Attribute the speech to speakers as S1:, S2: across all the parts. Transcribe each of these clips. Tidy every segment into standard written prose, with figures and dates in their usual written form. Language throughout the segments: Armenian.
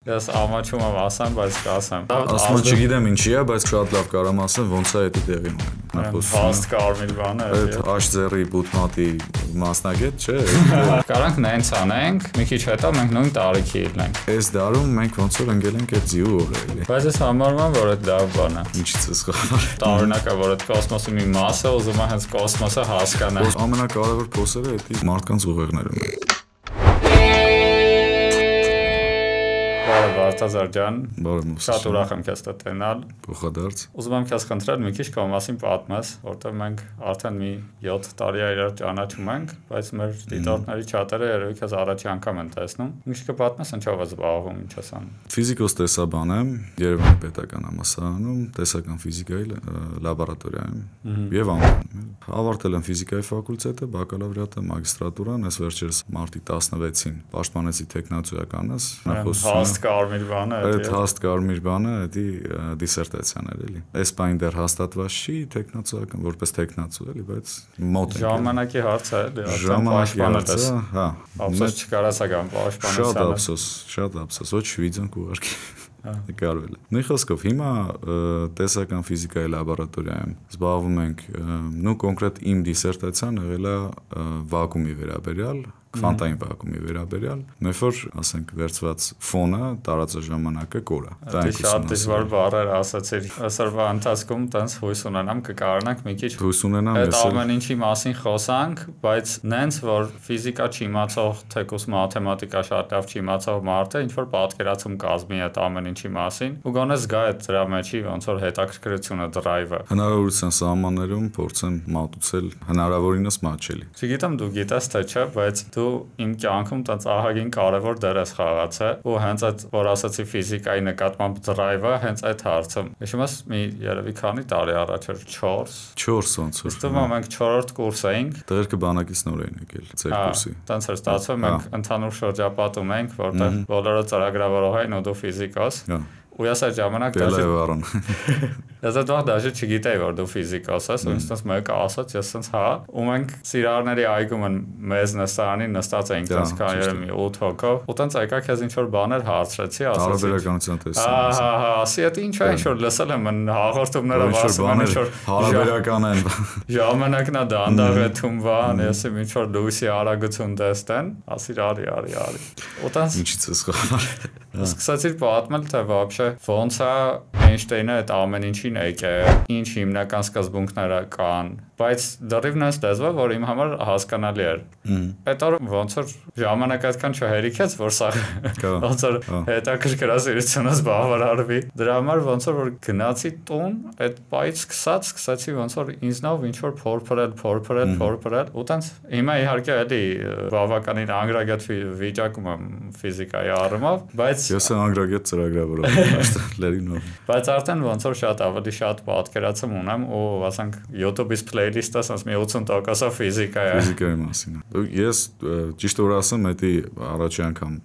S1: Ես ամաչում եմ ասեմ, բայց կասեմ։
S2: Ասում չգիտեմ ինչի է, բայց շատ լավ կարամ ասեմ, ոնց է դա տեղի ունենում։
S1: Հաստ կարմիր բան է։
S2: Այդ H0-ի բուտմատի մասնագետ, չէ՞։
S1: Կարանք նենց անենք, մի քիչ հետո մենք նույն տարիքի լինենք։
S2: Այս դարում մենք ոնց որ ընկել ենք այդ ձիու օրը էլի։
S1: Բայց ես համարում եմ, որ այդ լավ բան է։
S2: Ինչից ես խաղար։
S1: Տարօրինակ է, որ այդ կոսմոսի մի մաս է, ուզում է հենց կոսմոսը հասկանա։
S2: Ամենակարևոր փոսերը դա մարդկանց ուղեղներում է։
S1: Վարդազար ջան, շատ ուրախ եմ քեզ տեսնել։
S2: Փոխադարձ։
S1: Ուզում եմ քեզ խնդրել մի քիչ քո մասին պատմես, որտեղ մենք արդեն մի 7 տարի է իրար ճանաչում ենք, բայց մեր դիտորդների չաթերը երևի քեզ առաջի անգամ են տեսնում։ Ինչ կպատմես, ինչով ես զբաղվում, ինչ ես անում։
S2: Ֆիզիկոս տեսաբան եմ, Երևանի պետական համալսարանում, տեսական ֆիզիկայի լաբորատորիայում եւ անում։ Ավարտել եմ ֆիզիկայի ֆակուլտետը, բակալավրիատը, մագիստրատուրան, այս վերջերս մարտի 16-ին պաշտպանեցի տեխնացուականս,
S1: Հաստ կարմիր բանը է։
S2: Այդ հաստ կարմիր բանը դա դիսերտացիան էր էլի։ Այս բանը դեռ հաստատված չի տեխնացուական, որպես տեխնացու էլի, բայց մոտ է։
S1: Ժամանակի հարց է,
S2: ժամանակի հարցը, հա։
S1: Ափսոս չկարացա կամ պաշտպանության։
S2: Շատ ափսոս, ոչ վիդեոն կուղարկի։ Կարվել է։ Մի խոսքով հիմա տեսական ֆիզիկայի լաբորատորիայում զբաղվում ենք, կոնկրետ իմ դիսերտացիան եղել է վակուումի վերաբերյալ, քվանտային վակուումի վերաբերյալ, երբ որ ասենք վերցված ֆոնը տարածաժամանակը կորը։
S1: Դա շատ դժվար բառեր ասացիր։ Այսօրվա ընթացքում տենց հույս ունենամ կկարողանանք մի քիչ
S2: հույս ունենամ
S1: այդ ամեն ինչի մասին խոսանք, բայց նենց որ ֆիզիկա չիմացող, թեկուզ մաթեմատիկա շատ լավ չիմացող մարդը ինչ որ պատկերացում կազմի այդ ամեն ինչի մասին, ու գոնե զգա այդ դրա մեջի ոնց որ հետաքրքրությունը, դրայվը։
S2: Հնարավորության սահմաններում փորձեմ մատուցել հնարավորինս մատչելի։
S1: Չգիտեմ դու գիտես թե չէ, բայց դու իմ կյանքում տենց ահագին կարևոր դեր ես խաղացել, ու հենց այդ որ ասացի ֆիզիկայի նկատմամբ դրայվը, հենց այդ հարցում։ Հիշում ես մի երևի քանի տարի առաջ էր 4
S2: ոնց որ։
S1: Իսկ մենք 4-րդ կուրս էինք։
S2: Տեղերքը բանակից նոր էին եկել ձեր կուրսի։
S1: Տենց էր ստացվում, մենք ընդհանուր շրջապատում ենք, որտեղ բոլորը ծրագրավորող էին ու դու ֆիզիկոս։ Ու ես այդ ժամանակ Ես այդ դաժե չգիտեի որ դու ֆիզիկոս ես, ու ինձ մեկը ասաց, ես ասենց հա, ու մենք Սիրահարների այգում են մեզ նստարանին նստած էինք տես քանի 8 հոգով, ու տենց եկա քեզ ինչ որ բաներ հարցրեցի, ասացի։
S2: Հարաբերականության տեսակ։
S1: Հա, ասի այդ ինչ է, ինչ որ լսել եմ հաղորդումները ասում են, ինչ որ
S2: հարաբերական են։
S1: Ժամանակն է դանդաղ է թումվան, ես եմ ինչ որ լույսի արագություն տեստեն, ասիր արի։ Ու տենց
S2: ինչից ես խաղար։
S1: Սկսեցի պատմել թե вообще ոնց է Էյնշտեյնը այդ ամեն ինչին եկել, ինչ հիմնական սկզբունքները կան, բայց դեռևս նույնիսկ դեզվա որ իմ համար հասկանալի էր։ Այդ օր ոնց որ ժամանակ այդքան չհերիքեց, որ սա ոնց որ հետաքրքրասիրությունս բավարարվի։ Դրա համար ոնց որ գնացի տուն, այդ պայից սկսեցի ոնց որ ինձնով ինչ որ փորփրել, ու տենց հիմա իհարկե էլի բավականին անգրագետ վիճակում եմ ֆիզիկայի առումով, բայց
S2: ես անգրագետ ծրագրավորող եմ,
S1: բայց արդեն ոնց որ շատ ավելի շատ պատկերացում ունեմ ու ասենք YouTube-ից playlist-ը ասած մի 80% ֆիզիկա է։
S2: Ֆիզիկայի մասին է։ Ես ճիշտ որ ասեմ, դա առաջի անգամ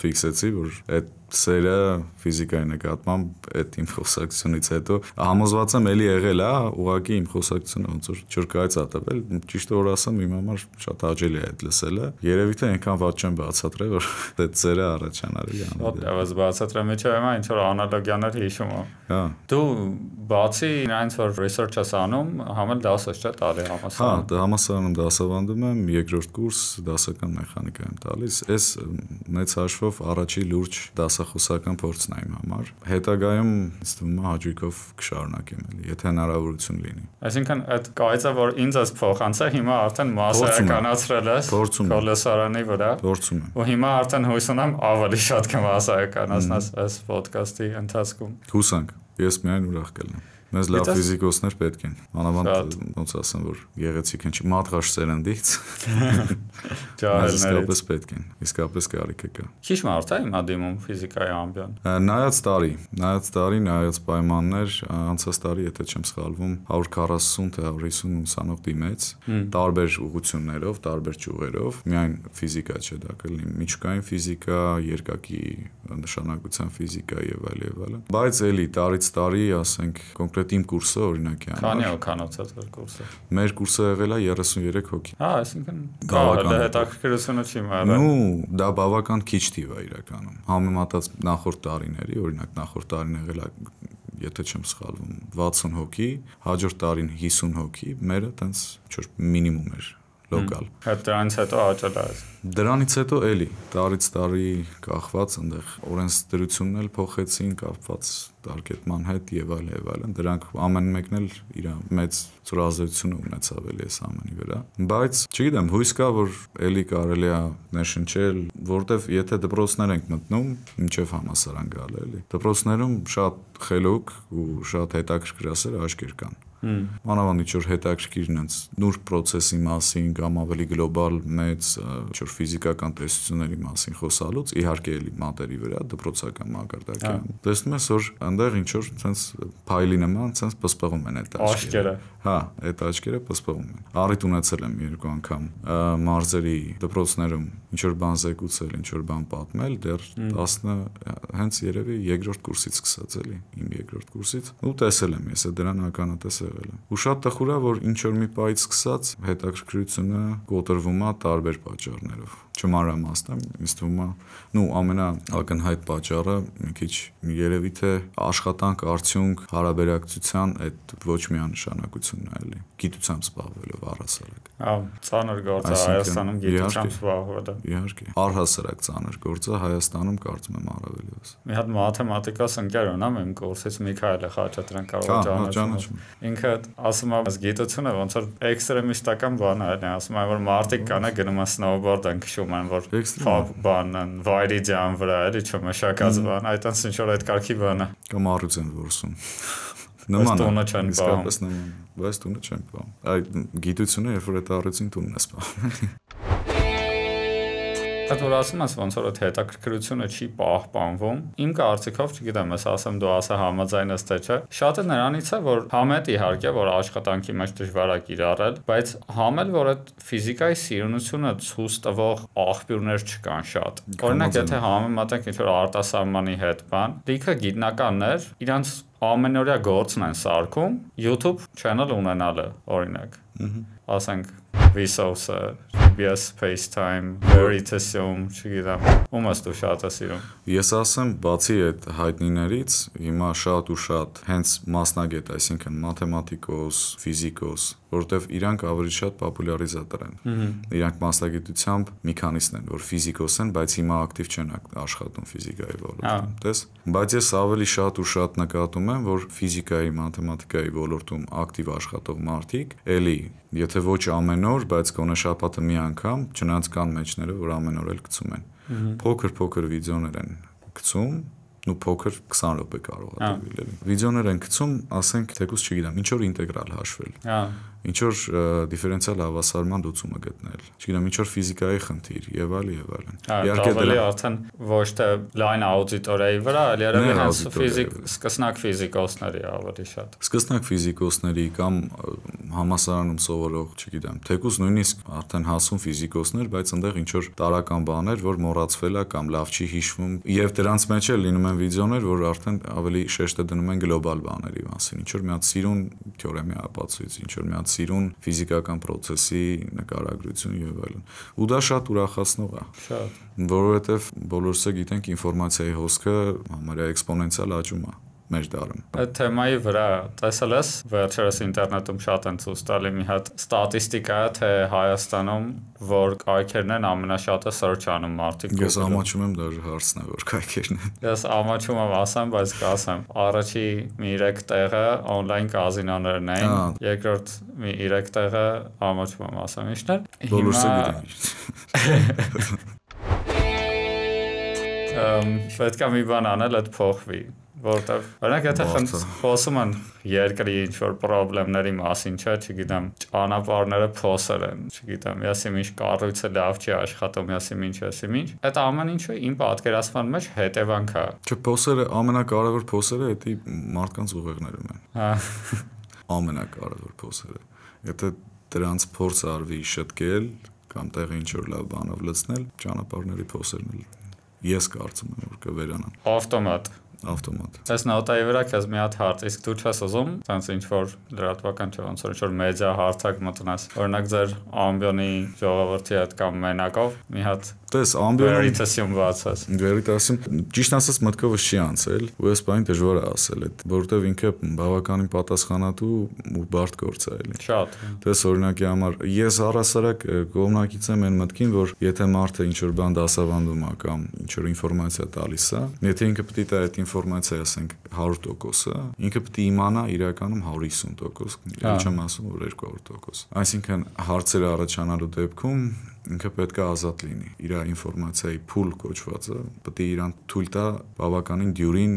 S2: ֆիքսեցի, որ այդ սերը ֆիզիկայի նկատմամբ այդ իմ խոսակցությունից հետո համոզված եմ էլի եղել է, ուղղակի իմ խոսակցությունը ոնց որ չրկայց ա տվել, ճիշտ որ ասեմ, իմ համար շատ հաճելի է այդ լսելը։ Երևի թե այնքան ված չեմ բացատրել, որ այդ սերը առաջանալի է։
S1: Ո՞տեղս բացատրեմ, ինչու՞ հիմա ինչ որ անալոգիաներ հիշում եմ։
S2: Հա։
S1: Դու բացի այնց որ research ես անում, համել դաս ես չէ՞ տալի համալսարանում։
S2: Հա, համալսարանում դասավանդում եմ, երկրորդ կուրս դասական մեխանիկա եմ տալիս։ Այս մեծ հաշվով առաջի լուրջ դասախոսական փորձն է իմ համար։ Հետագայում ինձ թվում է հաճույքով կշարունակեմ էլի, եթե հնարավորություն լինի։
S1: Այսինքն այդ կայծը որ ինձ ես փոխանցել, հիմա արդեն մասսայականացրել ես կոլեսարանի վրա։
S2: Փորձում եմ։
S1: Ու հիմա արդեն հույս ունեմ ավելի շատ կմասսայականացնես այս ոդկասթի ընթացքում։
S2: Հուսանք, ես միայն ուրախ կլինեմ։ Մեզ լավ ֆիզիկոսներ պետք են։ Մանավանդ ոնց ասեմ, որ գեղեցիկ են, մատղաշ սերնդից։ Իսկապես պետք են, իսկապես կարիք կա։
S1: Քիչ մարդ է հիմա դիմում ֆիզիկայի ամբիոն։
S2: Նայած տարի, նայած պայմաններ, անցած տարի, եթե չեմ սխալվում, 140 թե 150 ուսանող դիմեց, տարբեր ուղղություններով, տարբեր ճյուղերով, միայն ֆիզիկա չէ, դա կլինի միջուկային ֆիզիկա, երկակի նշանակության ֆիզիկա եւ այլն։ Բայց էլի տարից տարի, ասենք, կոնկրետ Կոնկրետ իմ կուրսը օրինակ է
S1: Քանի հոգանոց է ձեր կուրսը։
S2: Մեր կուրսը եղել է 33 հոգի։
S1: Այսինքն բավական հետաքրքրությունը չի մեռել։
S2: Ну, դա բավական քիչ թիվ է իրականում։ Համեմատած նախորդ տարիների, օրինակ նախորդ տարին եղել է, եթե չեմ սխալվում, 60 հոգի, հաջորդ տարին 50 հոգի, մերը տենց չէ մինիմում էր լոկալ։
S1: Հետ դրանից հետո աճել է։
S2: Դրանից հետո էլի տարից տարի կախված այնտեղ օրենսդրությունն էլ փոխեցին կապված տարկետման հետ եւ այլն, դրանք ամեն մեկն էլ իր մեծ ծրազդեցություն ունեցավ էլի այս ամենի վրա, բայց չգիտեմ, հույս կա, որ էլի կարելի է ներշնչել, որովհետեւ եթե դպրոցներ ենք մտնում, ինչեւ համասարան գալ էլի, դպրոցներում շատ խելոք ու շատ հետաքրքրասեր աչքեր կան։ Մանավանդ ինչ-որ հետաքրքիր նենց նուրբ process-ի մասին կամ ավելի գլոբալ մեծ ինչ-որ ֆիզիկական տեսությունների մասին խոսալուց, իհարկե էլի մատերի վրա դպրոցական մակարդակի։ Տեսնում ես, որ այնտեղ ինչ-որ ցենց փայլի նման ցենց պսպղում են այդ աչքերը։ Հա, այդ աչքերը պսպղում են։ Առիթ ունեցել եմ երկու անգամ մարզերի դպրոցներում ինչ-որ բան զեկուցել, ինչ-որ բան պատմել, դեռ 10 հենց երևի երկրորդ կուրսից սկսած էլի, իմ երկրորդ կուրսից։ Ու տեսել եմ ես դրան ականատես եղել եմ։ Ու շատ տխուր է, որ ինչ որ մի պայից սկսած հետաքրքրությունը կոտրվում է տարբեր պատճառներով։ Չմանրամասն ինձ թվում է, նու ամենաակնհայտ պատճառը մի քիչ երևի թե աշխատանք արդյունք հարաբերակցության այդ ոչ միանշանակությունն է էլի գիտությամբ զբաղվելով առհասարակ։
S1: Ծանր գործ է Հայաստանում գիտությամբ զբաղվելը։
S2: Իհարկե, առհասարակ ծանր գործ է Հայաստանում կարծում եմ առավելևս։
S1: Մի հատ մաթեմատիկաս ընկեր ունեմ իմ կուրսից Միքայել Խաչատրյան կարող ճանաչում։ Ինքը ասում է, գիտությունը ոնց որ էքստրեմիստական բան է, ասում է որ մարդիկ կան գնում են սնոուբորդ են քշում են, որ բանն վայրի ջան վրա էլի չմշակած բան, այդտենց ինչ որ այդ կարգի բան է։
S2: Կամ առյուծ են որսում։
S1: Նման տունը չեն պահում։
S2: Բայց տունը չեն պահում։ Այդ գիտությունը, երբ որ այդ առյուծին տունն է սպառում։
S1: Այդ որ ասում ես ոնց որ այդ հետաքրքրությունը չի պահպանվում, իմ կարծիքով, չգիտեմ, ես ասեմ դու ասա համաձայն ես թե չէ, շատը նրանից է, որ համետ իհարկե, որ աշխատանքի մեջ դժվար է կիրառել, բայց համել, որ այդ ֆիզիկայի սիրունությունը ցույց տվող աղբյուրներ չկան շատ։ Օրինակ, եթե համեմատենք ինչ-որ արտասահմանի հետ բան, լիքը գիտնականներ իրանց ամենօրյա գործն են սարքում YouTube channel ունենալը, օրինակ։ Ասենք Vsauce, GPS, FaceTime, Veritasium, չգիտեմ, ում ես դու շատ ես սիրում։
S2: Ես ասեմ, բացի այդ հայտնիներից, հիմա շատ ու շատ հենց մասնագետ, այսինքն մաթեմատիկոս, ֆիզիկոս, որովհետև իրանք ավելի շատ պոպուլյարիզատոր են։ Իրանք մասնագիտությամբ մի քանիսն են, որ ֆիզիկոս են, բայց հիմա ակտիվ չեն աշխատում ֆիզիկայի ոլորտում, տես։ Բայց ես ավելի շատ ու շատ նկատում եմ, որ ֆիզիկայի, մաթեմատիկայի ոլորտում ակտիվ աշխատող մարդիկ, էլի, եթե ոչ ամեն օր, բայց գոնե շաբաթը մի անգամ, չնայած կան մեջները, որ ամեն օր էլ գցում են։ Փոքր վիդեոներ են գցում, ու փոքր 20 րոպե կարող է տևել էլի։ Վիդեոներ են գցում, ասենք, թեկուզ չգիտեմ, ինչ որ ինտեգրալ հաշվել։ Ինչ որ դիֆերենցիալ հավասարման լուծումը գտնել։ Չգիտեմ, ինչ որ ֆիզիկայի խնդիր եւ այլն։
S1: Իհարկե դրա արդեն ոչ թե լայն աուդիտորիայի վրա, այլ երևի հենց սկսնակ ֆիզիկոսների ավելի շատ։
S2: Սկսնակ ֆիզիկոսների կամ համասարանում սովորող, չգիտեմ, թեկուզ նույնիսկ արդեն հասուն ֆիզիկոսներ, բայց այնտեղ ինչ որ տարական բաներ, որ մոռացվել է կամ լավ չի հիշվում, եւ դրանց մեջ էլ լինում են վիդեոներ, որ արդեն ավելի շեշտը դնում են գլոբալ բաների մասին, ինչ որ մի հատ սիրուն թեորեմի ապացույց, ինչ որ մի հատ սիրուն ֆիզիկական process-ի նկարագրություն եւ այլն։ Ու դա շատ ուրախացնող է։
S1: Շատ։
S2: Որովհետեւ բոլորս էլ գիտենք ինֆորմացիայի հոսքը համարյա էքսպոնենցիալ աճում է մեր դարում։
S1: Այդ թեմայի վրա տեսել ես վերջերս ինտերնետում շատ են ցույց տալի մի հատ ստատիստիկա, թե Հայաստանում որ կայքերն են ամենաշատը search անում մարդիկ։
S2: Ես ամաչում եմ դաժե հարցն է, որ կայքերն են։
S1: Ես ամաչում եմ ասեմ, բայց կասեմ, առաջի մի 3 տեղը on-line կազինոներն են, երկրորդ մի 3 տեղը ամաչում եմ ասեմ ինչն է։
S2: Բոլորս գիտենք։
S1: Պետք է մի բան անել, այդ փոխվի։ Որտեվ օրինակ եթե խոսում են երկրի ինչ որ խնդիրների մասին, չգիտեմ, ճանապարհները փոսեր են, չգիտեմ, եսիմ ինչ կառույցը լավ չի աշխատում, եսիմ ինչ, այդ ամեն ինչը իմ պատկերացման մեջ հետևանք է։
S2: Չէ, փոսերը ամենակարևոր փոսերը դա մարդկանց ուղեղներում են։ Հա։ Ամենակարևոր փոսերը։ Եթե դրանց փորձ արվի շտկել կամ տեղը ինչ որ լավ բանով լցնել, ճանապարհների փոսերն էլ ես կարծում եմ որ կվերանան։
S1: Ավտոմատ։
S2: ավտոմատ։
S1: Այս նոտայի վրա քեզ մի հատ հարց, իսկ դու չես ուզում, ցած ինչ որ լրատվական չէ, ոնց որ ինչ որ մեդիա հարթակ մտնես։ Օրինակ ձեր ամբիոնի ժողովրդի հետ կամ մենակով մի հատ
S2: Տես ամբիոնը
S1: Veritasium բացած։
S2: Veritasium ճիշտ ասած մտքովս չի անցել, ու ես բանի դժվար է ասել այդ, որովհետև ինքը բավականին պատասխանատու ու բարդ գործ է էլի։
S1: Շատ։
S2: Տես օրինակի համար ես առասարակ կողմնակից եմ այն մտքին, որ եթե մարդը ինչ որ բան դասավանդում է կամ ինչ որ ինֆորմացիա տալիս է, եթե ինքը պետք է տա այդ ինֆորմացիա, ասենք 100%-ը, ինքը պետք է իմանա իրականում 150%, չեմ ասում որ 200%։ Այսինքն հարցերը առաջանալու դեպքում ինքը պետք է ազատ լինի։ Իր ինֆորմացիայի փուլ կոչվածը պետք է իրան թույլ տա բավականին դյուրին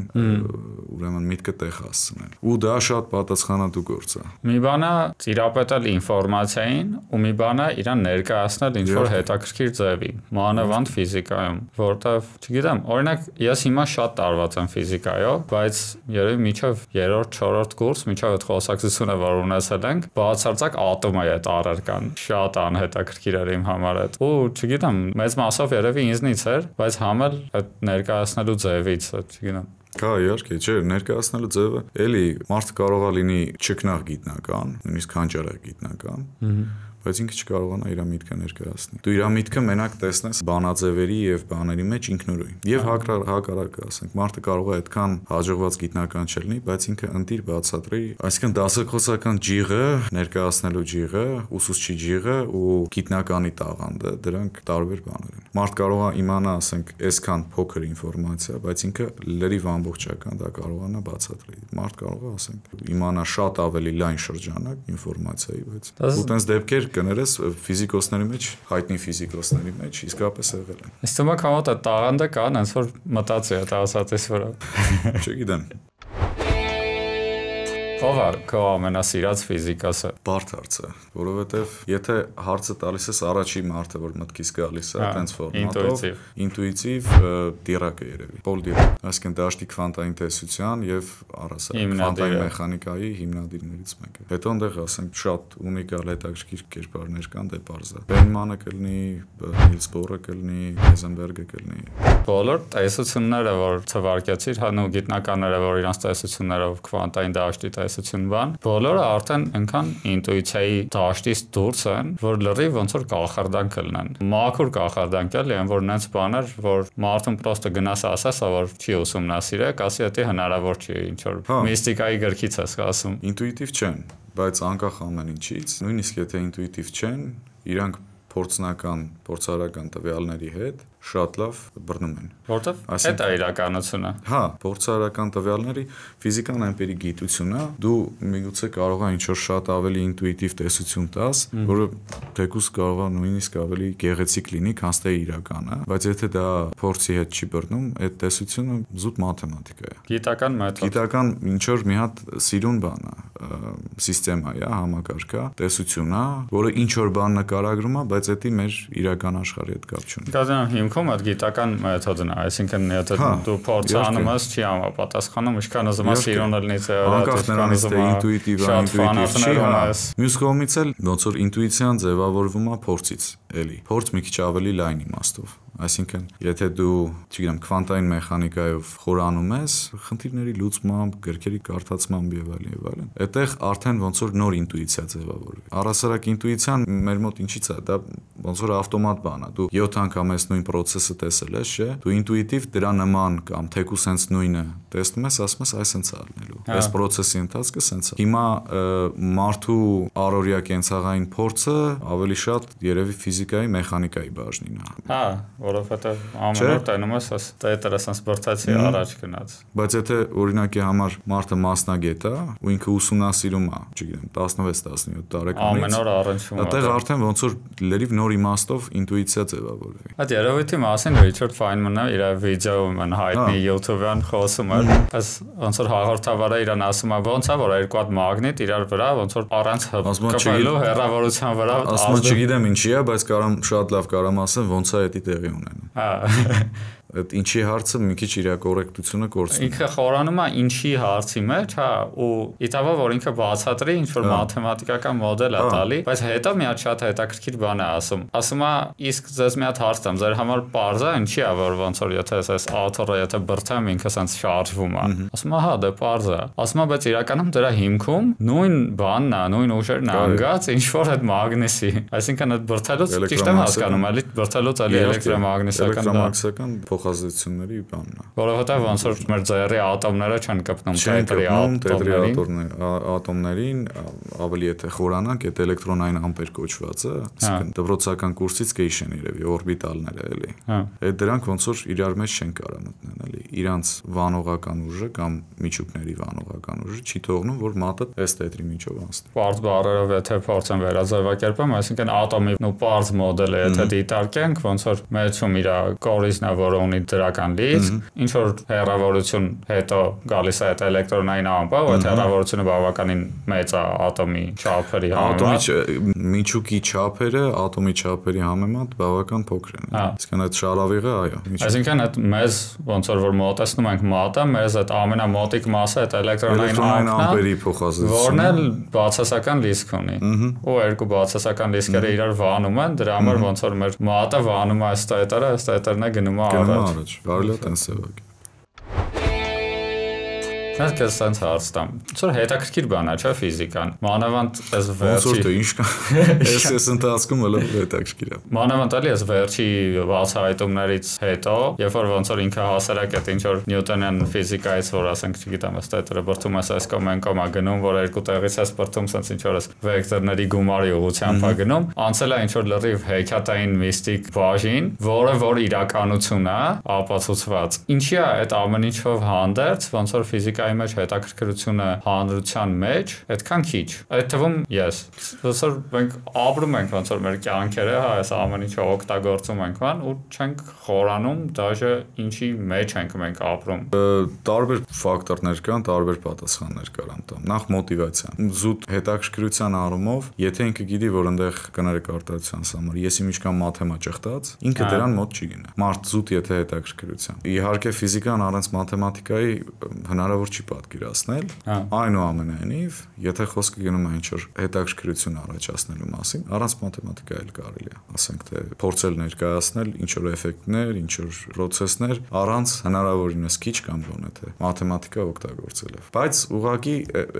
S2: ուրեմն միտքը տեղ հասցնել։ Ու դա շատ պատասխանատու գործ է։
S1: Մի բան է ծիրապետել ինֆորմացիային, ու մի բան է իրան ներկայացնել ինչ որ հետաքրքիր ձևի, մանավանդ ֆիզիկայում, որտեվ, չգիտեմ, օրինակ ես հիմա շատ տարված եմ ֆիզիկայով, բայց երևի միջև 3-րդ, 4-րդ կուրս, միջև այդ խոսակցությունը, որ ունեցել ենք, բացարձակ ատոմայի այդ առարկան շատ անհետաքրքիր էր իմ համար այդ։ Ու չգիտեմ, մեծ մասով երևի ինձնից էր, բայց համել այդ ներկայացնելու ձևից, չգիտեմ։
S2: Կա իհարկե, չէ, ներկայացնելու ձևը էլի մարդը կարող է լինի ճկնաղ գիտնական, նույնիսկ հանճարակ գիտնական, բայց ինքը չկարողանա իր միտքը ներկայացնել։ Դու իր միտքը մենակ տեսնես բանաձևերի եւ բաների մեջ ինքնուրույն։ Եվ հակառակը, ասենք, մարդը կարող է այդքան հաջողված գիտնական չլինի, բայց ինքը ընտիր բացատրի, այսինքն դասակոսական ջիղը, ներկայացնելու ջիղը, ուսուցչի ջիղը ու գիտնականի տաղանդը, դրանք տարբեր բաներ են։ Մարդ կարող է իմանա, ասենք, այսքան փոքր ինֆորմացիա, բայց ինքը լրիվ ամբողջական դա կարողանա բացատրի։ Մարդ կարող է, ասենք, իմանա շատ ավելի լայն շրջանակ ինֆորմացիայի, բայց ու տենց դեպքեր կներես ֆիզիկոսների մեջ, հայտնի ֆիզիկոսների մեջ իսկապես եղել են։
S1: Իսկ թվում է կամոտ այդ տաղանդը կան, հենց որ մտածի այդ ասածից վրա։
S2: Չգիտեմ։
S1: Ով է քո ամենասիրած ֆիզիկոսը։
S2: Բարդ հարց է, որովհետև եթե հարցը տալիս ես առաջի մարդը, որ մտքից գալիս է, այդպես ֆորմատով, ինտուիտիվ դիրակը երևի, Պոլ Դիրակ, այսինքն դաշտի քվանտային տեսության եւ առասարակ քվանտային մեխանիկայի հիմնադիրներից մեկը։ Հետո այնտեղ ասենք շատ ունիկալ հետաքրքիր կերպարներ կան, դե պարզ է։ Ֆեյնմանը կլինի, Նիլս Բորը կլինի, Հայզենբերգը կլինի։
S1: Բոլոր տեսությունները, որ թվարկեցիր, հանու գիտնականները, որ իրանց տեսություններով քվանտային դաշտի տեսություն բան, բոլորը արդեն այնքան ինտուիցիայի դաշտից դուրս են, որ լրիվ ոնց որ կախարդանք կլինեն։ Մաքուր կախարդանք էլի, են որ նենց բաներ, որ մարդուն պրոստը գնաս ասես, որ չի ուսումնասիրեք, ասի դա հնարավոր չի, ինչ որ միստիկայի գրքից ես ասում։
S2: Ինտուիտիվ չեն, բայց անկախ ամեն ինչից, նույնիսկ եթե ինտուիտիվ չեն, իրանք փորձարական տվյալների հետ շատ լավ բռնում են։
S1: Որտեվ այդ է իրականությունը։
S2: Հա, փորձարական տվյալների ֆիզիկան այնպերի գիտություն է, դու միգուցե կարող ես ինչ-որ շատ ավելի ինտուիտիվ տեսություն տաս, որը թեկուզ կարող է նույնիսկ ավելի գեղեցիկ լինի, քան թե իրականը, բայց եթե դա փորձի հետ չի բռնում, այդ տեսությունը զուտ մաթեմատիկա է։
S1: Գիտական մեթոդ։
S2: Գիտական ինչ-որ մի հատ սիրուն բան է, սիստեմա է, համակարգ է, տեսություն է, որը ինչ-որ բան նկարագրում է, բայց դա մեր իրական աշխարհի հետ կապ չունի։
S1: Գազան հիմքում այդ գիտական մեթոդն է, այսինքն եթե դու փորձ անում ես, չի համապատասխանում, ինչքան ուզում ես իրոնել լինի
S2: անկախ նրանից թե ինտուիտիվ է, ինտուիտիվ չի, մյուս կողմից էլ ոնց որ ինտուիցիան ձևավորվում է փորձից, էլի։ Փորձ մի քիչ ավելի լայն իմաստով։ Այսինքն, եթե դու, չգիտեմ, քվանտային մեխանիկայով խորանում ես, խնդիրների լուծմամբ, գրքերի կարդացմամբ եւ այլն, այդտեղ արդեն ոնց որ նոր ինտուիցիա ձևավորվի։ Առասարակ ինտուիցիան մեր մոտ ինչից է, դա ոնց որ ավտոմատ բան է։ Դու 7 անգամ ես նույն process-ը տեսել ես, չէ՞։ Դու ինտուիտիվ դրա նման կամ թեկուզ հենց նույնը տեսնում ես, ասում ես, այս հենց է լինելու։ Այս process-ի ընթացքը հենց է։ Հիմա մարդու առօրյա կենցաղային փորձը ավելի շատ երևի ֆիզիկայի, մեխանիկայի բաժնին է։
S1: Հա, որովհետև ամեն օր տենում ես, դա sense բրցացի առաջ գնաց։
S2: Բայց եթե օրինակի համար մարդը մասնագետ է ու ինքը ուսումնասիրում է, չգիտեմ, 16-17 տարեկանից,
S1: ամեն օր առնչվում է։
S2: Այդտեղ արդեն ոնց որ լրիվ նոր իմաստով ինտուիցիա ձևավորվի։
S1: Այդ երևույթի մասին Ռիչարդ Ֆայնմանը իր վիդեոում հայտնի YouTube-յան խոսում էր, այս ոնց որ հաղորդավարը իրան ասում է, ոնց է որ երկու հատ մագնիտ իրար վրա ոնց որ առանց կապելու հեռավորության վրա
S2: ասում չգիտեմ ինչի է, բայց կարամ շատ լավ կարամ ասեմ ոնց է դա տեղի ունենում։
S1: Հա։
S2: այդ ինչի հարցը մի քիչ իր կոռեկտությունը կորցնում։
S1: Ինքը խորանում է ինչի հարցի մեջ, հա, ու իտավա որ ինքը բացատրի ինչ որ մաթեմատիկական մոդել է տալի, բայց հետո մի հատ շատ հետաքրքիր բան է ասում։ Ասում է, իսկ ձեզ մի հատ հարց տամ, ձեր համար պարզ է ինչի է որ ոնց որ եթե այս author-ը եթե բրթեմ ինքը sense շարժվում է։ Ասում է, հա, դե պարզ է։ Ասում է, բայց իրականում դրա հիմքում նույն բանն է, նույն ուժերն է անգած, ինչ որ այդ մագնիսի։ Այսինքն այդ բրթելուց ճիշտ եմ հասկանում, էլի բրթելուց էլի
S2: էլեկտրոմագնիսական փոխազդեցությունների բանն է։
S1: Որովհետև ոնց որ մեր ձեռի ատոմները չեն կպնում
S2: տետրի ատոմներին, ավելի եթե խորանանք, այդ էլեկտրոնային ամպեր կոչվածը, այսինքն դպրոցական կուրսից կհիշեն երևի օրբիտալները էլի։ Այդ դրանք ոնց որ իրար մեջ չեն կարող մտնել, էլի։ Իրանց վանողական ուժը կամ միջուկների վանողական ուժը չի թողնում, որ մատը այս տետրի միջով անցնի։
S1: Պարզ բառերով եթե փորձեմ վերաձևակերպեմ, այսինքն ատոմի ու պարզ մոդելը եթե դիտարկենք, ոնց որ մեծում իր կորիզն է, որը ունի դրական լիցք, ինչ որ հեռավորություն հետո գալիս է այդ էլեկտրոնային ամպը, ու այդ հեռավորությունը բավականին մեծ է ատոմի չափերի համեմատ։
S2: Ատոմի միջուկի չափերը ատոմի չափերի համեմատ բավական փոքր են։ Այսինքն այդ շարավիղը, այո։
S1: Այսինքն այդ մեզ ոնց որ մոտեցնում ենք մատը, մեզ այդ ամենամոտիկ մասը այդ էլեկտրոնային
S2: ամպերի փոխազդեցությունը,
S1: որն էլ բացասական լիցք ունի։ Ու երկու բացասական լիցքերը իրար վանում են, դրա համար ոնց որ մեր մատը վանում է այս տետերը գնում է առաջ։
S2: Կարելի է տենց սևակ։
S1: Ես քեզ sense հարց տամ։ Ցոր հետաքրքիր բան է, չէ՞ ֆիզիկան։ Մանավանդ այս վերջի
S2: ոնց որ ինչ կա։ Ես ընթացքում հələ հետաքրքիր է։
S1: Մանավանդ էլի այս վերջի բացահայտումներից հետո, երբ որ ոնց որ ինքը հասարակ այդ ինչ որ նյուտոնյան ֆիզիկայից, որ ասենք, չգիտեմ, ըստ այդտեղ բրթում ես այս կամ այն կամ է գնում, որ երկու տեղից ես բրթում, sense ինչ որ վեկտորների գումարի ուղղությամբ է գնում, անցել է ինչ որ լրիվ հեքիաթային միստիկ բաժին, որ իրականություն է, ապացուցված։ Ինչի է այդ ամեն ինչով հանդերձ, ոնց որ ֆիզիկայի մեջ հետաքրքրությունը հանրության մեջ այդքան քիչ։ Այդ թվում ես, ոնց որ մենք ապրում ենք ոնց որ մեր կյանքերը, հա, այս ամեն ինչը օգտագործում ենք, ման ու չենք խորանում դաժե ինչի մեջ ենք մենք ապրում։
S2: Տարբեր ֆակտորներ կան, տարբեր պատասխաններ կարամ տամ։ Նախ մոտիվացիան։ Զուտ հետաքրքրության առումով, եթե ինքը գիտի, որ այնտեղ կներեք արտադրության համար, ես իմիջքան մաթեմա ճղտած, ինքը դրան մոտ չի գնա։ Մարդ զուտ եթե հետաքրքրության։ Իհարկե ֆիզիկան առանց մաթեմատիկայի հնարավոր չի պատկերացնել։ Այնուամենայնիվ, եթե խոսքը գնում է ինչ-որ հետաքրքրություն առաջացնելու մասին, առանց մաթեմատիկայի էլ կարելի է, ասենք թե փորձել ներկայացնել ինչ-որ էֆեկտներ, ինչ-որ պրոցեսներ առանց հնարավորինս քիչ կամ գոնե թե մաթեմատիկա օգտագործելով։ Բայց ուղղակի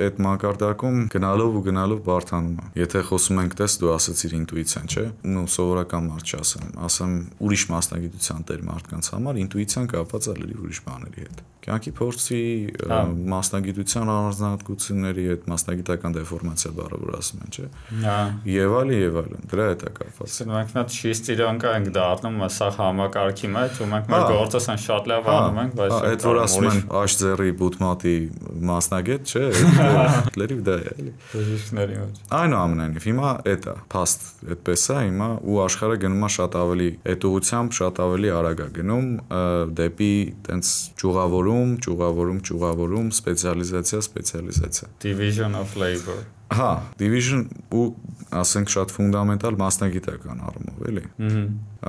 S2: այդ մակարդակում գնալով բարթանում է։ Եթե խոսում ենք տես, դու ասացիր ինտուիցիան, չէ՞։ Նու սովորական մարդ չասեմ ուրիշ մասնագիտության տեր մարդկանց համար ինտուիցիան կապված է լրիվ ուրիշ բաների հետ։ Կյանքի փորձի մասնագիտության առանձնահատկությունների հետ մասնագիտական դեֆորմացիա բառը որ ասում են, չէ։ Եվ այլն, դրա հետ է կապված։
S1: Մենք նա շիստիրոնկա ենք դառնում, սա համակարգի մեջ, ու մենք մեր գործը սան շատ լավ անում ենք, բայց
S2: այդ որ ասում են աշձերի բուտմատի մասնագետ, չէ, լրիվ դա է, էլի։
S1: Բժիշկների մեջ։
S2: Այնուամենայնիվ, հիմա էդ է, փաստ այդպես է, հիմա ու աշխարհը գնում է շատ ավելի այդ ուղղությամբ, շատ ավելի արագ է գնում դեպի տենց ճյուղավորում, սպեցիալիզացիա։
S1: Division of labor։
S2: Հա, division ու ասենք շատ ֆունդամենտալ մասնագիտական առումով, էլի։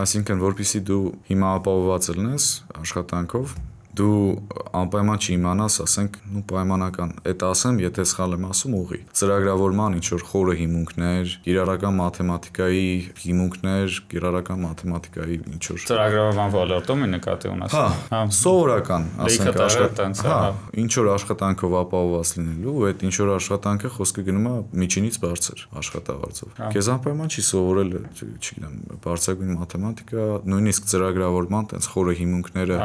S2: Այսինքն, որpիսի դու հիմա ապահովված լինես աշխատանքով, դու անպայման չիմանաս, ասենք, պայմանական, այդ ասեմ, եթե սխալ եմ ասում, ուղի։ Ծրագրավորման ինչ որ խորը հիմունքներ, կիրառական մաթեմատիկայի հիմունքներ, կիրառական մաթեմատիկայի ինչ որ
S1: ծրագրավորման ոլորտում է նկատի ունես։
S2: Հա, սովորական, ասենք, ինչ որ աշխատանքով ապահովված լինելու, ու այդ ինչ որ աշխատանքը խոսքը գնում է միջինից բարձր աշխատավարձով։ Քեզ անպայման չի սովորել, չգիտեմ, բարձրագույն մաթեմատիկա, նույնիսկ ծրագրավորման, տենց խորը հիմունքները,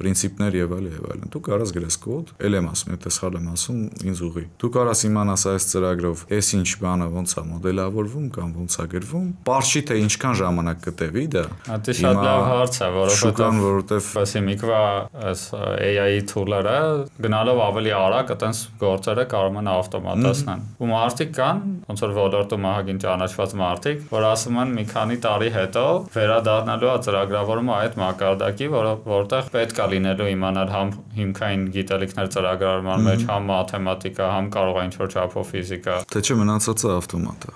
S2: պրինցիպներ եւ այլն։ Դու կարաս գրես կոդ, ել եմ ասում, եթե սխալ եմ ասում, ինձ ուղի։ Դու կարաս իմանաս այս ծրագրով, այս ինչ բանը ոնց է մոդելավորվում կամ ոնց է գրվում, պարզ չի թե ինչքան ժամանակ կտևի դա։
S1: Դա շատ լավ հարց է,
S2: որովհետեւ
S1: հիմիկվա այս AI tool-երը գնալով ավելի արագ այտենց գործերը կարող են ավտոմատացնել։ Ու մարդիկ կան, ոնց որ ոլորտում ահագին ճանաչված մարդիկ, որ ասում են մի քանի տարի հետո վերադառնալու է ծրագրավորումը այդ մակարդակի, որտեղ պետք է լինելու իմանալ համ հիմքային գիտելիքներ ծրագրավորման մեջ, համ մաթեմատիկա, համ կարող է ինչ-որ չափով ֆիզիկա։
S2: Թե չէ մնացածը ավտոմատ է։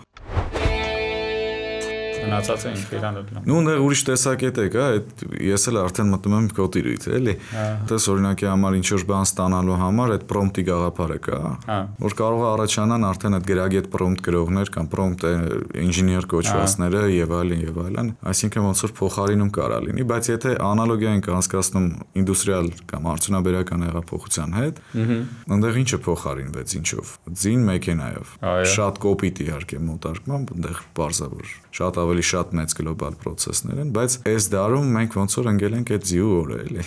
S1: մնացածը ինքը իրան էլ։
S2: Նու դեռ ուրիշ տեսակետ է կա, այդ ես էլ արդեն մտնում եմ կոդիրույթ, էլի։ Դες օրինակի համար ինչ որ բան ստանալու համար այդ prompt-ի գաղափարը կա, որ կարող է առաջանան արդեն այդ գրագետ prompt գրողներ կամ prompt ինժեներ կոչվածները եւ այլն եւ այլն, այսինքն ոնց որ փոխարինում կարա լինի, բայց եթե անալոգիա ենք անցկացնում ինդուստրիալ կամ արդյունաբերական հեղափոխության հետ, այնտեղ ինչը փոխարինվեց ինչով։ Ձին մեքենայով։ Շատ կոպիտ իհարկե մոտարկմամբ, այնտեղ բարձր շատ ավելի շատ մեծ գլոբալ process-ներ են, բայց այս դարում մենք ոնց որ ընկել ենք այդ ձիու օրը, էլի։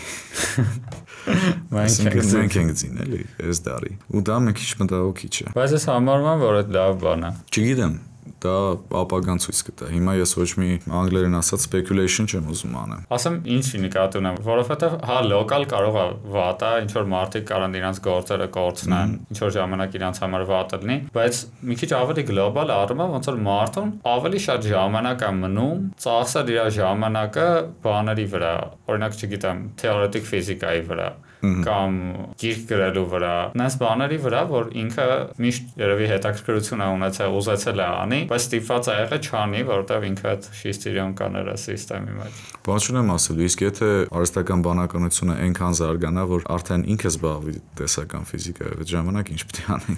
S2: Մենք ենք ձին, էլի, այս դարի։ Ու դա մի քիչ մտահոգիչ է։
S1: Բայց ես համարում եմ, որ այդ լավ բան է։
S2: Չգիտեմ, դա ապագան ցույց կտա։ Հիմա ես ոչ մի անգլերեն ասած speculation չեմ ուզում անեմ։
S1: Ասեմ ինչի նկատի ունեմ, որովհետև հա լոկալ կարող է վատա, ինչ որ մարդիկ կարան իրենց գործերը կորցնեն, ինչ որ ժամանակ իրենց համար վատ լինի, բայց մի քիչ ավելի գլոբալ առումով ոնց որ մարդուն ավելի շատ ժամանակ է մնում ծախսել իր ժամանակը բաների վրա, օրինակ չգիտեմ, թեորետիկ ֆիզիկայի վրա կամ գիրք գրելու վրա, նայած բաների վրա, որ ինքը միշտ երևի հետաքրքրություն է ունեցել, ուզեցել է անի, բայց ստիպված է եղել չանի, որովհետև ինքը այդ շիստիրիոն կա նրա սիստեմի մեջ։
S2: Բան չունեմ ասելու, իսկ եթե արհեստական բանականությունը այնքան զարգանա, որ արդեն ինքը զբաղվի տեսական ֆիզիկայով, այդ ժամանակ ինչ պետք է անի։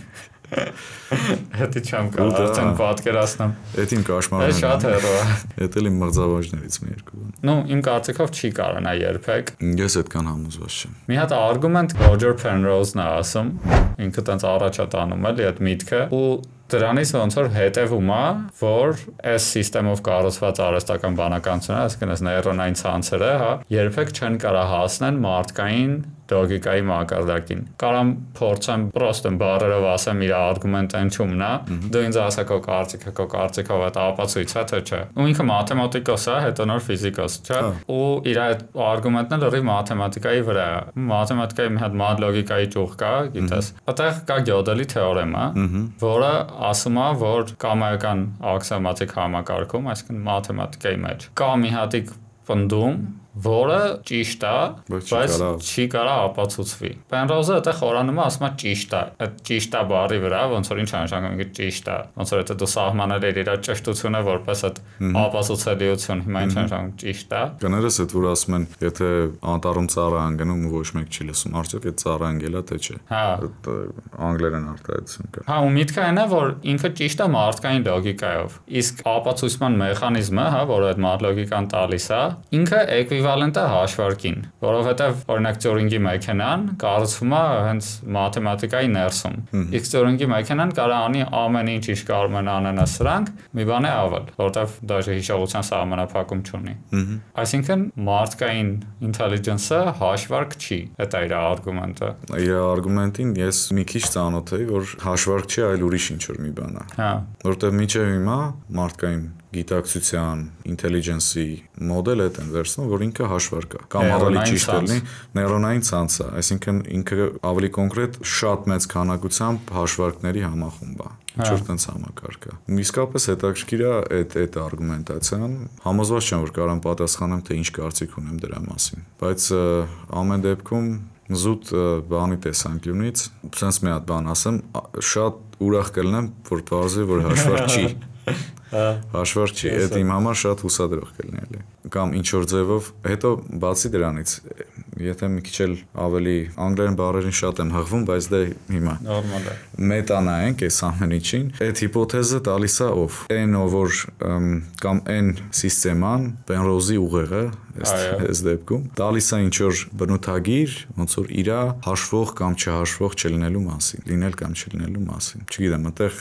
S1: Հետի չեմ կարող արդեն պատկերացնեմ։
S2: Այդ իմ կաշմարն է։
S1: Շատ հեռու է։
S2: Այդ էլ իմ մղձավանջներից մի երկու բան։
S1: Ну, իմ կարծիքով չի կարողանա երբեք։
S2: Ես այդքան համոզված չեմ։
S1: Մի հատ արգումենտ Roger Penrose-ն է ասում, ինքը տենց առաջ է տանում էլի այդ միտքը, ու դրանից ոնց որ հետևում է, որ այս համակարգով կառուցված արհեստական բանականությունը, այսինքն այս նեյրոնային ցանցերը, հա, երբեք չեն կարող հասնել մարդկային լոգիկայի մակարդակին։ Կարամ փորձեմ պրոստը բառերով ասեմ իր արգումենտենչումն է, դու ինձ ասա քո կարծիքով այդ ապացույց է թե չէ։ Ու ինքը մաթեմատիկոս է, հետո նոր ֆիզիկոս, չէ։ Ու իր այդ արգումենտն էլ լրիվ մաթեմատիկայի վրա է։ Մաթեմատիկայի մի հատ մատ լոգիկայի ճյուղ կա, գիտես։ Այդտեղ կա Գյոդելի թեորեմը, որը ասում է, որ կամայական աքսիոմատիկ համակարգում, այսինքն մաթեմատիկայի մեջ, կա մի հատիկ պնդում, որը ճիշտ է, բայց չի կարող ապացուցվի։ Penrose-ը այդտեղ խորանում է, ասում է ճիշտ է։ Այդ ճիշտ է բառի վրա ոնց որ ինչ նշանակում է ճիշտ է։ Ոնց որ եթե դու սահմանել ես իր ճշտությունը որպես այդ ապացուցելիություն, հիմա ինչ նշանակում ճիշտ է։
S2: Կներես այդ որ ասում են, եթե անտառում ծառը անգնում ու ոչ մեկ չի լսում, արդյոք այդ ծառը անգել է թե չէ։
S1: Հա։
S2: Անգլերեն արտահայտություն կա։
S1: Հա, ու միտքը այն է, որ ինքը ճիշտ է մարդկային լոգիկայով։ Իսկ ապացուցման մեխանիզմը, հա, որ այդ մարդ լոգիկան տալիս է, ինքը էկվիվալենտ է հաշվարկին, որովհետև օրինակ Տյուրինգի մեքենան կառուցվում է հենց մաթեմատիկայի ներսում։ Իսկ Տյուրինգի մեքենան կարող է անի ամեն ինչ, ինչ կարող են անեն սրանք, մի բան է ավել, որովհետև դաժե հիշողության սահմանափակում չունի։ Այսինքն մարդկային ինտելիգենսը հաշվարկ չի, դա իր արգումենտը։
S2: Իր արգումենտին ես մի քիչ ծանոթ եի, որ հաշվարկ չի, այլ ուրիշ ինչ որ մի բան է։
S1: Հա։
S2: Որտեղ միջև հիմա մարդկային գիտակցության, ինտելիգենսի մոդելը այդ են վերցնում, որ ինքը հաշվարկ է։ Կամ ավելի ճիշտ լինի, նեյրոնային ցանց է, այսինքն ինքը ավելի կոնկրետ շատ մեծ քանակությամբ հաշվարկների համախումբ է։ Ինչ որ տենց համակարգ է։ Իսկապես հետաքրքիր է այդ արգումենտացիան։ Համոզված չեմ, որ կարամ պատասխանեմ, թե ինչ կարծիք ունեմ դրա մասին, բայց ամեն դեպքում զուտ բանի տեսանկյունից, sense մի հատ բան ասեմ, շատ ուրախ կլինեմ, որ բարձր որ հաշվարկ չի։ Հաշվարկ չի, այդ իմ համար շատ հուսադրող կլինի էլի։ Կամ ինչ որ ձևով, հետո բացի դրանից, եթե մի քիչ էլ ավելի անգլերեն բառերին շատ եմ հղվում, բայց դե հիմա
S1: նորմալ է։
S2: Մետանայենք այս ամեն ինչին, այդ հիպոթեզը տալիս է ով։ Այն ով որ կամ այն սիստեման, Penrose-ի ուղեղը, այս դեպքում տալիս է ինչ որ բնութագիր, ոնց որ իրա հաշվող կամ չհաշվող չլինելու մասին, լինել կամ չլինելու մասին։ Չգիտեմ, այդտեղ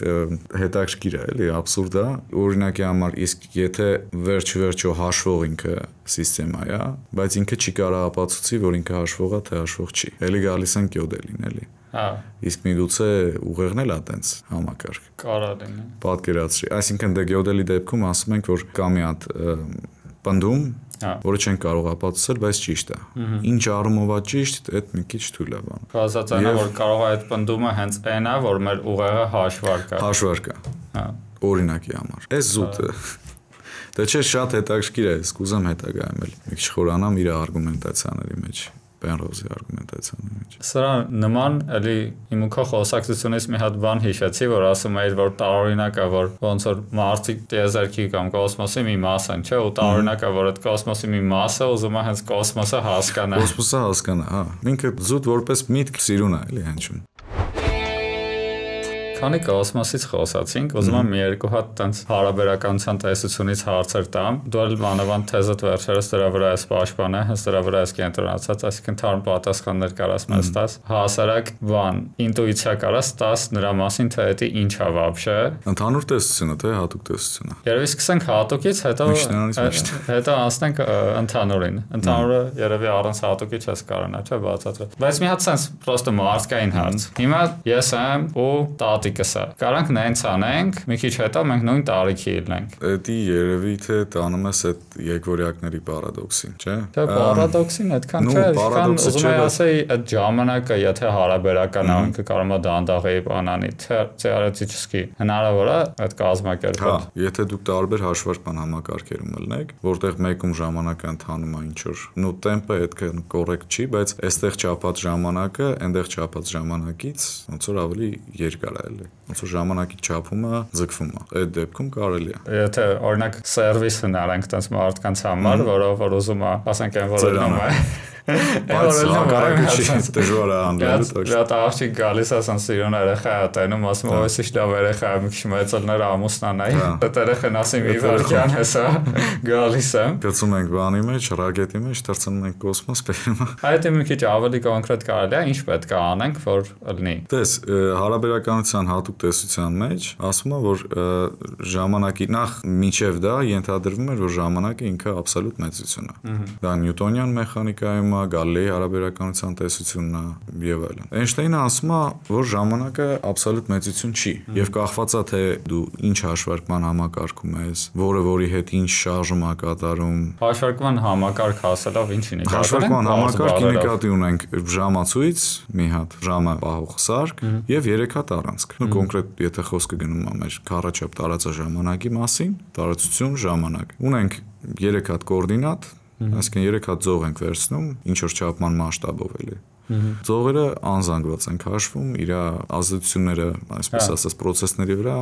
S2: հետաքրքիր է, էլի աբսուրդ է։ Օրինակի համար, իսկ եթե վերջ-վերջո հաշվող ինքը սիստեմա է, բայց ինքը չի կարող ապացուցի, որ ինքը հաշվող է, թե հաշվող չի։ Էլի գալիս են Գյոդելին, էլի։
S1: Հա։
S2: Իսկ միգուցե ուղեղն էլ է տենց համակարգ։
S1: Կարա լինի։
S2: Պատկերացրի, այսինքն դե Գյոդելի դեպքում ասում ենք, որ կա մի հատ պնդում, որը չեն կարող ապացուցել, բայց ճիշտ է։ Ինչ առումով է ճիշտ, այդ մի քիչ թույլ է բան։
S1: Բացած այն է, որ կարող է այդ պնդումը հենց այն է, որ մեր ուղեղը հաշվարկ է։
S2: Հաշվարկ է։
S1: Հա։
S2: Օրինակի համար։ Այս զուտը Դե չէ շատ հետաքրքիր է, կուզեմ հետագայում էլ մի քիչ խորանամ իր արգումենտացիաների մեջ։ Penrose-ի արգումենտացիայի մեջ։
S1: Սրա նման էլի իմ ու քո խոսակցությունից մի հատ բան հիշեցի, որ ասում էիր, որ տարօրինակ է, որ ոնց որ մարդիկ տիեզերքի կամ կոսմոսի մի մաս են, չէ՞, ու տարօրինակ է, որ այդ կոսմոսի մի մասը ուզում է հենց կոսմոսը հասկանա։
S2: Կոսմոսը հասկանա, հա։ Ինքը զուտ որպես միտք սիրուն է, էլի հնչում։
S1: Քանի կոսմոսից խոսացինք, ուզում եմ մի երկու հատ տենց հարաբերականության տեսությունից հարցեր տամ։ Դու էլ մանավանդ թեզդ վերջերս դրա վրա ես պաշտպանել, հենց դրա վրա ես կենտրոնացած, այսինքն թարմ պատասխաններ կարաս մեզ տաս։ Հասարակ բան, ինտուիցիա կարաս տաս նրա մասին, թե դա ինչ է вообще։
S2: Ընդհանուր տեսությունը, թե հատուկ տեսությունը։
S1: Երևի սկսենք հատուկից, հետո անցնենք ընդհանուրին։ Ընդհանուրը երևի առանց հատուկի չես կարողանա, չէ՞, բացատրել։ Բայց մի հատ sense պրոստը մարդկային հարց։ Հիմա ես եմ ու տատիկսը։ Կարանք նենց անենք, մի քիչ հետո մենք նույն տարիքի լինենք։
S2: Դա երևի թե տանում ես այդ երկվորյակների պարադոքսին, չէ՞։
S1: Թե պարադոքսին այդքան չէ, այդքան ուզում եմ ասեի, այդ ժամանակը եթե հարաբերական է, ինքը կարող է դանդաղի բանանի, թեորետически հնարավոր է այդ կազմակերպել։
S2: Հա, եթե դուք տարբեր հաշվարկման համակարգերում ելնեք, որտեղ մեկում ժամանակը ընթանում է ինչ որ, նո տեմպը այդքան կոռեկտ չի, բայց այստեղ չափած ժամանակը, այնտեղ չափած ժամանակից ոնց որ ավելի երկար է էլի։ Ոնց որ ժամանակի չափումը ձգվում է։ Այդ դեպքում կարելի է։
S1: Եթե օրինակ սերվիս հնարենք տես մարդկանց համար, որ ուզում է, ասենք այն որ լինում է։
S2: Բայց հակառակը դժվար է հանդիպել,
S1: точно։ Դա աղջիկ գալիս է ասան սիրուն երեխա է տենում, ասում ով էսի լավ երեխա է, մի քիչ մեծելներ ամուսնանայի։ Դա երեխան ասի մի վարքյան հեսա գալիս եմ։
S2: Գցում ենք բանի մեջ, ռակետի մեջ, դրցնում ենք կոսմոս, բերում։
S1: Այդ մի քիչ ավելի կոնկրետ կարելի է, ինչ պետք է անենք, որ լինի։
S2: Տես, հարաբերականության հատուկ տեսության մեջ ասում է, որ ժամանակի նախ մինչև դա ենթադրվում էր, որ ժամանակը ինքը աբսոլյուտ մեծություն է։ Դա նյուտոնյան մեխանիկայում Գալիլեի հարաբերականության տեսությունն է եւ այլն։ Էյնշտեյնը ասում է, որ ժամանակը աբսոլյուտ մեծություն չի եւ կախված է թե դու ինչ հաշվարկման համակարգում ես, որի հետ ինչ շարժում է կատարում։
S1: Հաշվարկման համակարգ հասելով ինչի նկատի ունենք։
S2: Հաշվարկման համակարգի նկատի ունենք ժամացույց, մի հատ ժամը պահող սարք եւ 3 հատ առանցք։ Նու կոնկրետ եթե խոսքը գնում է մեր քառաչափ տարածաժամանակի մասին, տարածություն, ժամանակ։ Ունենք 3 հատ կոորդինատ, այսինքն 3 հատ ձող ենք վերցնում, ինչ որ չափման մասշտաբով էլի։ Ձողերը անզանգված են հաշվում, իր ազդեցությունները, այսպես ասած, process-ների վրա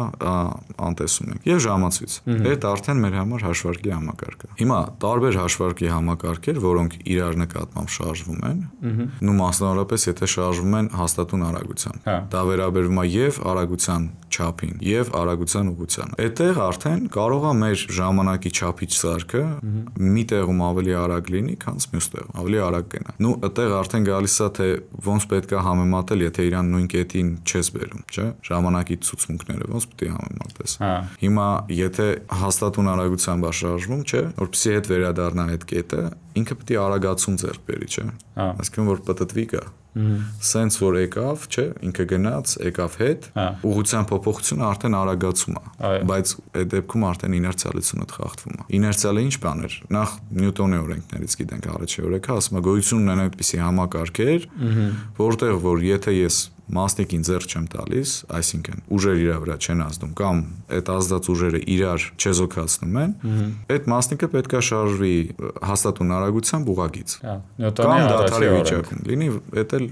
S2: անտեսում ենք։ Եվ ժամացույց։ Այդ արդեն մեր համար հաշվարկի համակարգ է։ Հիմա տարբեր հաշվարկի համակարգեր, որոնք իրար նկատմամբ շարժվում են, նու մասնավորապես եթե շարժվում են հաստատուն արագության։ Դա վերաբերվում է եւ արագության չափին, եւ արագության ուղղությանը։ Այդտեղ արդեն կարող է մեր ժամանակի չափիչ սարքը մի տեղում ավելի արագ լինի, քան մյուս տեղում, ավելի արագ գնա։ Նու այդտեղ արդեն գալիս է թե ոնց պետք է համեմատել, եթե իրան նույն կետին չես բերում, չէ՞։ Ժամանակի ցուցմունքները ոնց պետք է համեմատես։ Հիմա եթե հաստատուն արագությամբ է շարժվում, չէ՞, որպեսզի հետ վերադառնա այդ կետը, ինքը պետք է արագացում ձեռք բերի, չէ՞։ Այսինքն որ պտտվի գա։ Սենց որ եկավ, չէ, ինքը գնաց, եկավ հետ, ուղղության փոփոխությունը արդեն արագացում է, բայց այդ դեպքում արդեն իներցիալությունը խախտվում է։ Իներցիալը ինչ բան էր։ Նախ Նյուտոնի օրենքներից գիտենք առաջի օրենքը, ասում է գոյություն ունեն այդպիսի համակարգեր, որտեղ որ եթե ես մասնիկին ձեռք չեմ տալիս, այսինքն ուժերը իր վրա չեն ազդում կամ այդ ազդած ուժերը իրար չեզոքացնում են, այդ մասնիկը պետք է շարժվի հաստատուն արագությամբ ուղղագիծ։ Կամ դադարի վիճակում լինի, դա էլ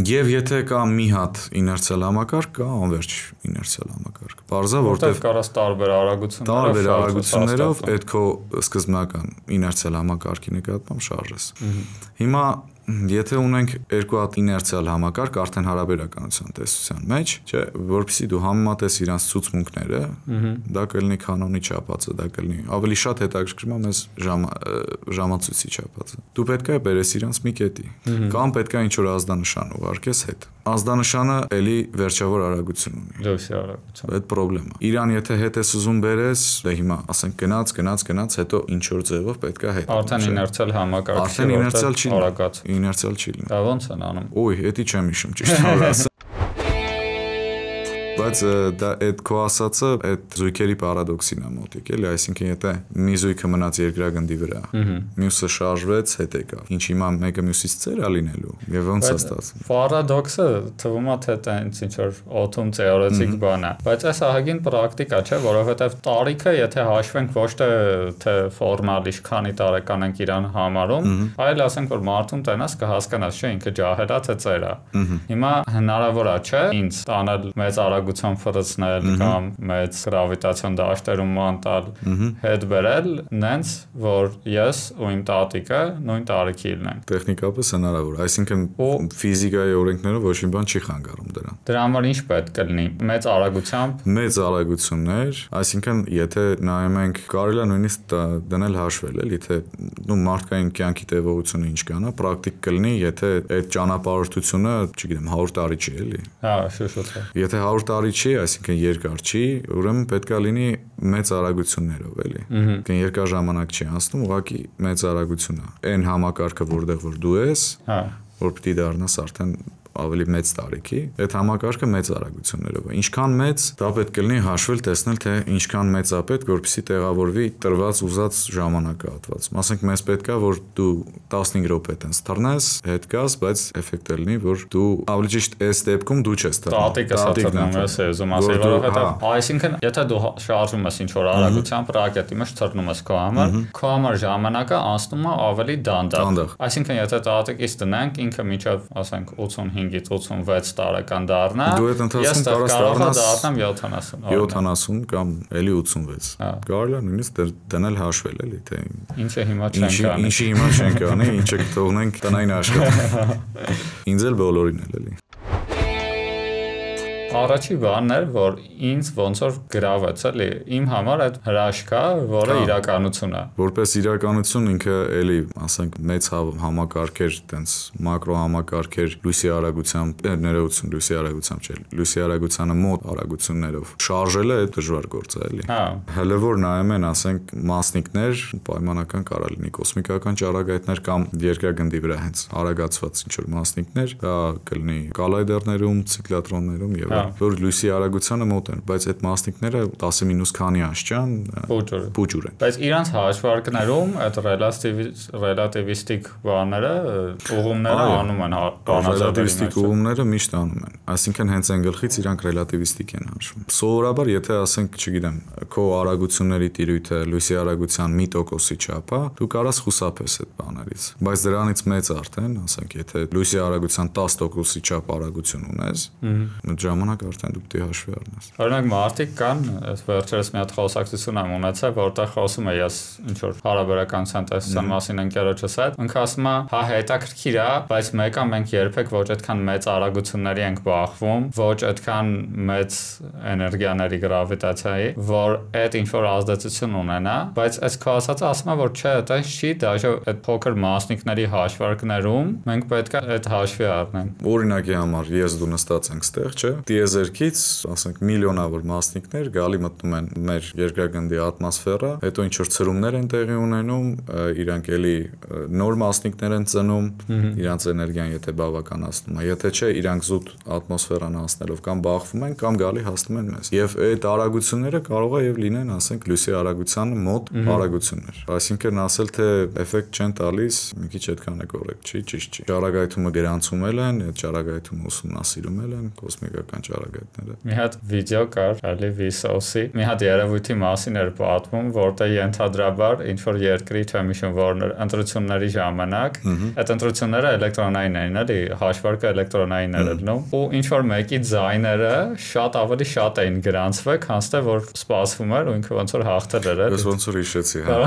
S2: Եվ եթե կա մի հատ իներցիալ համակարգ, կա անվերջ իներցիալ համակարգ։ Բարձա որտեղ
S1: կարաս տարբեր
S2: արագություններով այդ քո սկզբնական իներցիալ համակարգի նկատմամբ շարժես։ Հիմա եթե ունենք երկու հատ իներցիալ համակարգ արդեն հարաբերականության տեսության մեջ, չէ, որովհետեւ դու համեմատես իրանց ցուցմունքները, դա կլինի կանոնի չափածը, դա կլինի ավելի շատ հետաքրքրում է մեզ ժամացույցի չափածը։ Դու պետք է բերես իրանց մի կետի, կամ պետք է ինչ-որ ազդանշան ուղարկես հետ։ Ազդանշանը էլի վերջավոր արագություն ունի։
S1: Լույսի արագություն։
S2: Այդ խնդրեմն է։ Իրան եթե հետ ես ուզում բերես, դե հիմա ասենք գնաց, հետո ինչ-որ ձևով պետք է հետ։
S1: Արդեն իներցիալ համակարգ։
S2: Արդեն իներցիալ չի արագացում։ Իներցիալ չի լինի։
S1: Դա ո՞նց են անում։
S2: Ոյ, դա չեմ հիշում ճիշտ ասած։ Բայց դա այդ քո ասածը այդ զույգերի պարադոքսին է մոտիկ, էլի, այսինքն եթե մի զույգը մնաց երկրագնդի վրա, մյուսը շարժվեց, հետ եկավ։ Ինչ հիմա մեկը մյուսից ծեր է լինելու։ Եվ ոնց է ստացվում։
S1: Պարադոքսը թվում է թե տենց ինչ որ օթում թեորետիկ բան է, բայց այս ահագին պրակտիկա չէ, որովհետև տարիքը, եթե հաշվենք ոչ թե ֆորմալ քանի տարեկան ենք իրան համարում, այլ ասենք որ մարդուն տենաս կհասկանաս, չէ, ինքը ջահել է թե ծեր է։ Հիմա հնարավոր է, չէ, ինձ տանել մեծ արագությամբ ֆրցնել կամ մեծ գրավիտացիոն դաշտերում մանտալ, հետ բերել, նենց որ ես ու իմ տատիկը նույն տարիքի լինենք։
S2: Տեխնիկապես հնարավոր, այսինքն ֆիզիկայի օրենքներով ոչ մի բան չի խանգարում դրան։
S1: Դրա համար ինչ պետք է լինի։ Մեծ արագությամբ։
S2: Մեծ արագություններ, այսինքն եթե նայում ենք, կարելի է նույնիսկ դնել հաշվել, էլի, թե մարդկային կյանքի տևողությունը ինչ կանա, պրակտիկ կլինի, եթե այդ ճանապարհորդությունը, չգիտեմ, 100 տարի չի, էլի։
S1: Հա, շուտ։
S2: Եթե 100 տարի չի, այսինքն երկար չի, ուրեմն պետք է լինի մեծ արագություններով, էլի։ Այսինքն երկար ժամանակ չի անցնում, ուղղակի մեծ արագություն է։ Այն համակարգը, որտեղ որ դու ես,
S1: հա,
S2: որ պիտի դառնաս արդեն ավելի մեծ տարիքի, այդ համակարգը մեծ արագություններով է։ Ինչքան մեծ, դա պետք է լինի հաշվել, տեսնել, թե ինչքան մեծ է պետք, որպեսզի տեղավորվի տրված ուզած ժամանակահատվածում։ Ասենք մեզ պետք է, որ դու 15 րոպե տենց թռնես, հետ գաս, բայց էֆեկտը լինի, որ դու ավելի ճիշտ այս դեպքում դու չես թռնում։
S1: Տատիկը սաթռնում ես ուզում ասել, որովհետև այսինքն, եթե դու շարժում ես ինչ որ արագությամբ ռակետի մեջ թռնում ես քո համար ժամանակը անցնում է ավելի դանդաղ։ Այսինքն, եթե տատիկից դնենք, ինքը միջև, ասենք 85-ից 86 տարեկան դառնա, ես կարող եմ դառնամ
S2: 70 կամ էլի 86։ Կարելի է նույնիսկ դնել հաշվել, էլի, թե
S1: ինչը հիմա չենք անի։
S2: Ինչի հիմա չենք անի, ինչը կթողնենք տնային աշխատանք։ Ինձ էլ բոլորին էլ, էլի։
S1: Առաջի բանն էր, որ ինձ ոնց որ գրավեց, էլի, իմ համար այդ հրաշքա, որը իրականություն է։
S2: Որպես իրականություն ինքը էլի, ասենք, մեծ համակարգեր, տենց մակրո համակարգեր լույսի արագությամբ, ներողություն, լույսի արագությամբ չէ, լույսի արագությանը մոտ արագություններով շարժելը է դժվար գործ է, էլի։ Հələ որ նայում են, ասենք, մասնիկներ, պայմանական կարա լինի կոսմիկական ճառագայթներ կամ երկրագնդի վրա հենց արագացված ինչ որ մասնիկներ, դա կլինի կալայդերներում, ցիկլատրոններում եւ որ լույսի արագությանը մոտ են, բայց այդ մասնիկները 10 մինուս քանի աշճան փուճուր են։
S1: Բայց իրանց հաշվարկներում այդ ռելատիվիստիկ բաները, ուղումները անում են
S2: ռելատիվիստիկ ուղումները միշտ անում են։ Այսինքն հենց այն գլխից իրանք ռելատիվիստիկ են հաշվում։ Սովորաբար եթե ասենք, չգիտեմ, քո արագությունների տիրույթը լույսի արագության 1%-ի չափ է, դու կարաս խուսափես այդ բաներից։ Բայց դրանից մեծ արդեն, ասենք, եթե լույսի արագության 10%-ի չափ արագություն ունես, ժամանակ արդեն դու պետք է հաշվի առնես։
S1: Օրինակ մարդիկ կան, այս վերջերս մի հատ խոսակցություն եմ ունեցել, որտեղ խոսում է ես ինչ որ հարաբերական տեսության մասին ընկերոջս հետ, ինքը ասում է, հա հետաքրքիր է, բայց մեկը մենք երբեք ոչ այդքան մեծ արագությունների ենք բախվում, ոչ այդքան մեծ էներգիաների գրավիտացիայի, որ այդ ինչ որ ազդեցություն ունենա, բայց այս քո ասածը ասում է, որ չէ, դա չի, դաժե այդ փոքր մասնիկների հաշվարկներում մենք պետք է այդ հաշվի առնենք։
S2: Օրինակի համար ես դու նստած ենք ստեղ, չէ՞։ Տիեզերքից, ասենք, միլիոնավոր մասնիկներ գալի մտնում են մեր երկրագնդի ատմոսֆերա, հետո ինչ որ ցրումներ են տեղի ունենում, իրանք էլի նոր մասնիկներ են ծնում, իրանց էներգիան եթե բավականացնում է, եթե չէ, իրանք զուտ ատմոսֆերան անցնելով կամ բախվում են կամ գալի հասնում են մեզ։ Եվ այդ արագությունները կարող է եւ լինեն, ասենք, լույսի արագությանը մոտ արագություններ։ Այսինքն ասել թե էֆեկտ չեն տալիս, մի քիչ այդքան է կոռեկտ չի, ճիշտ չի։ Ճառագայթումը գրանցումել են, այդ ճառագայթումը ուսումնասիրումել են կոսմիկական ճառագայթները։
S1: Մի հատ վիդեո կար, ալի Vsauce-ի, մի հատ երևույթի մասին էր պատմում, որտեղ ենթադրաբար ինչ որ երկրի չեմիշն որներ ընտրությունների ժամանակ, այդ ընտրությունները էլեկտրոնային էին, էլի, հաշվարկը էլեկտրոնային էր լինում, ու ինչ որ մեկի ձայները ավելի շատ էին գրանցվել, քան թե որ սպասվում էր, ու ինքը ոնց որ հաղթել էր, էլի։
S2: Ես ոնց որ հիշեցի, հա։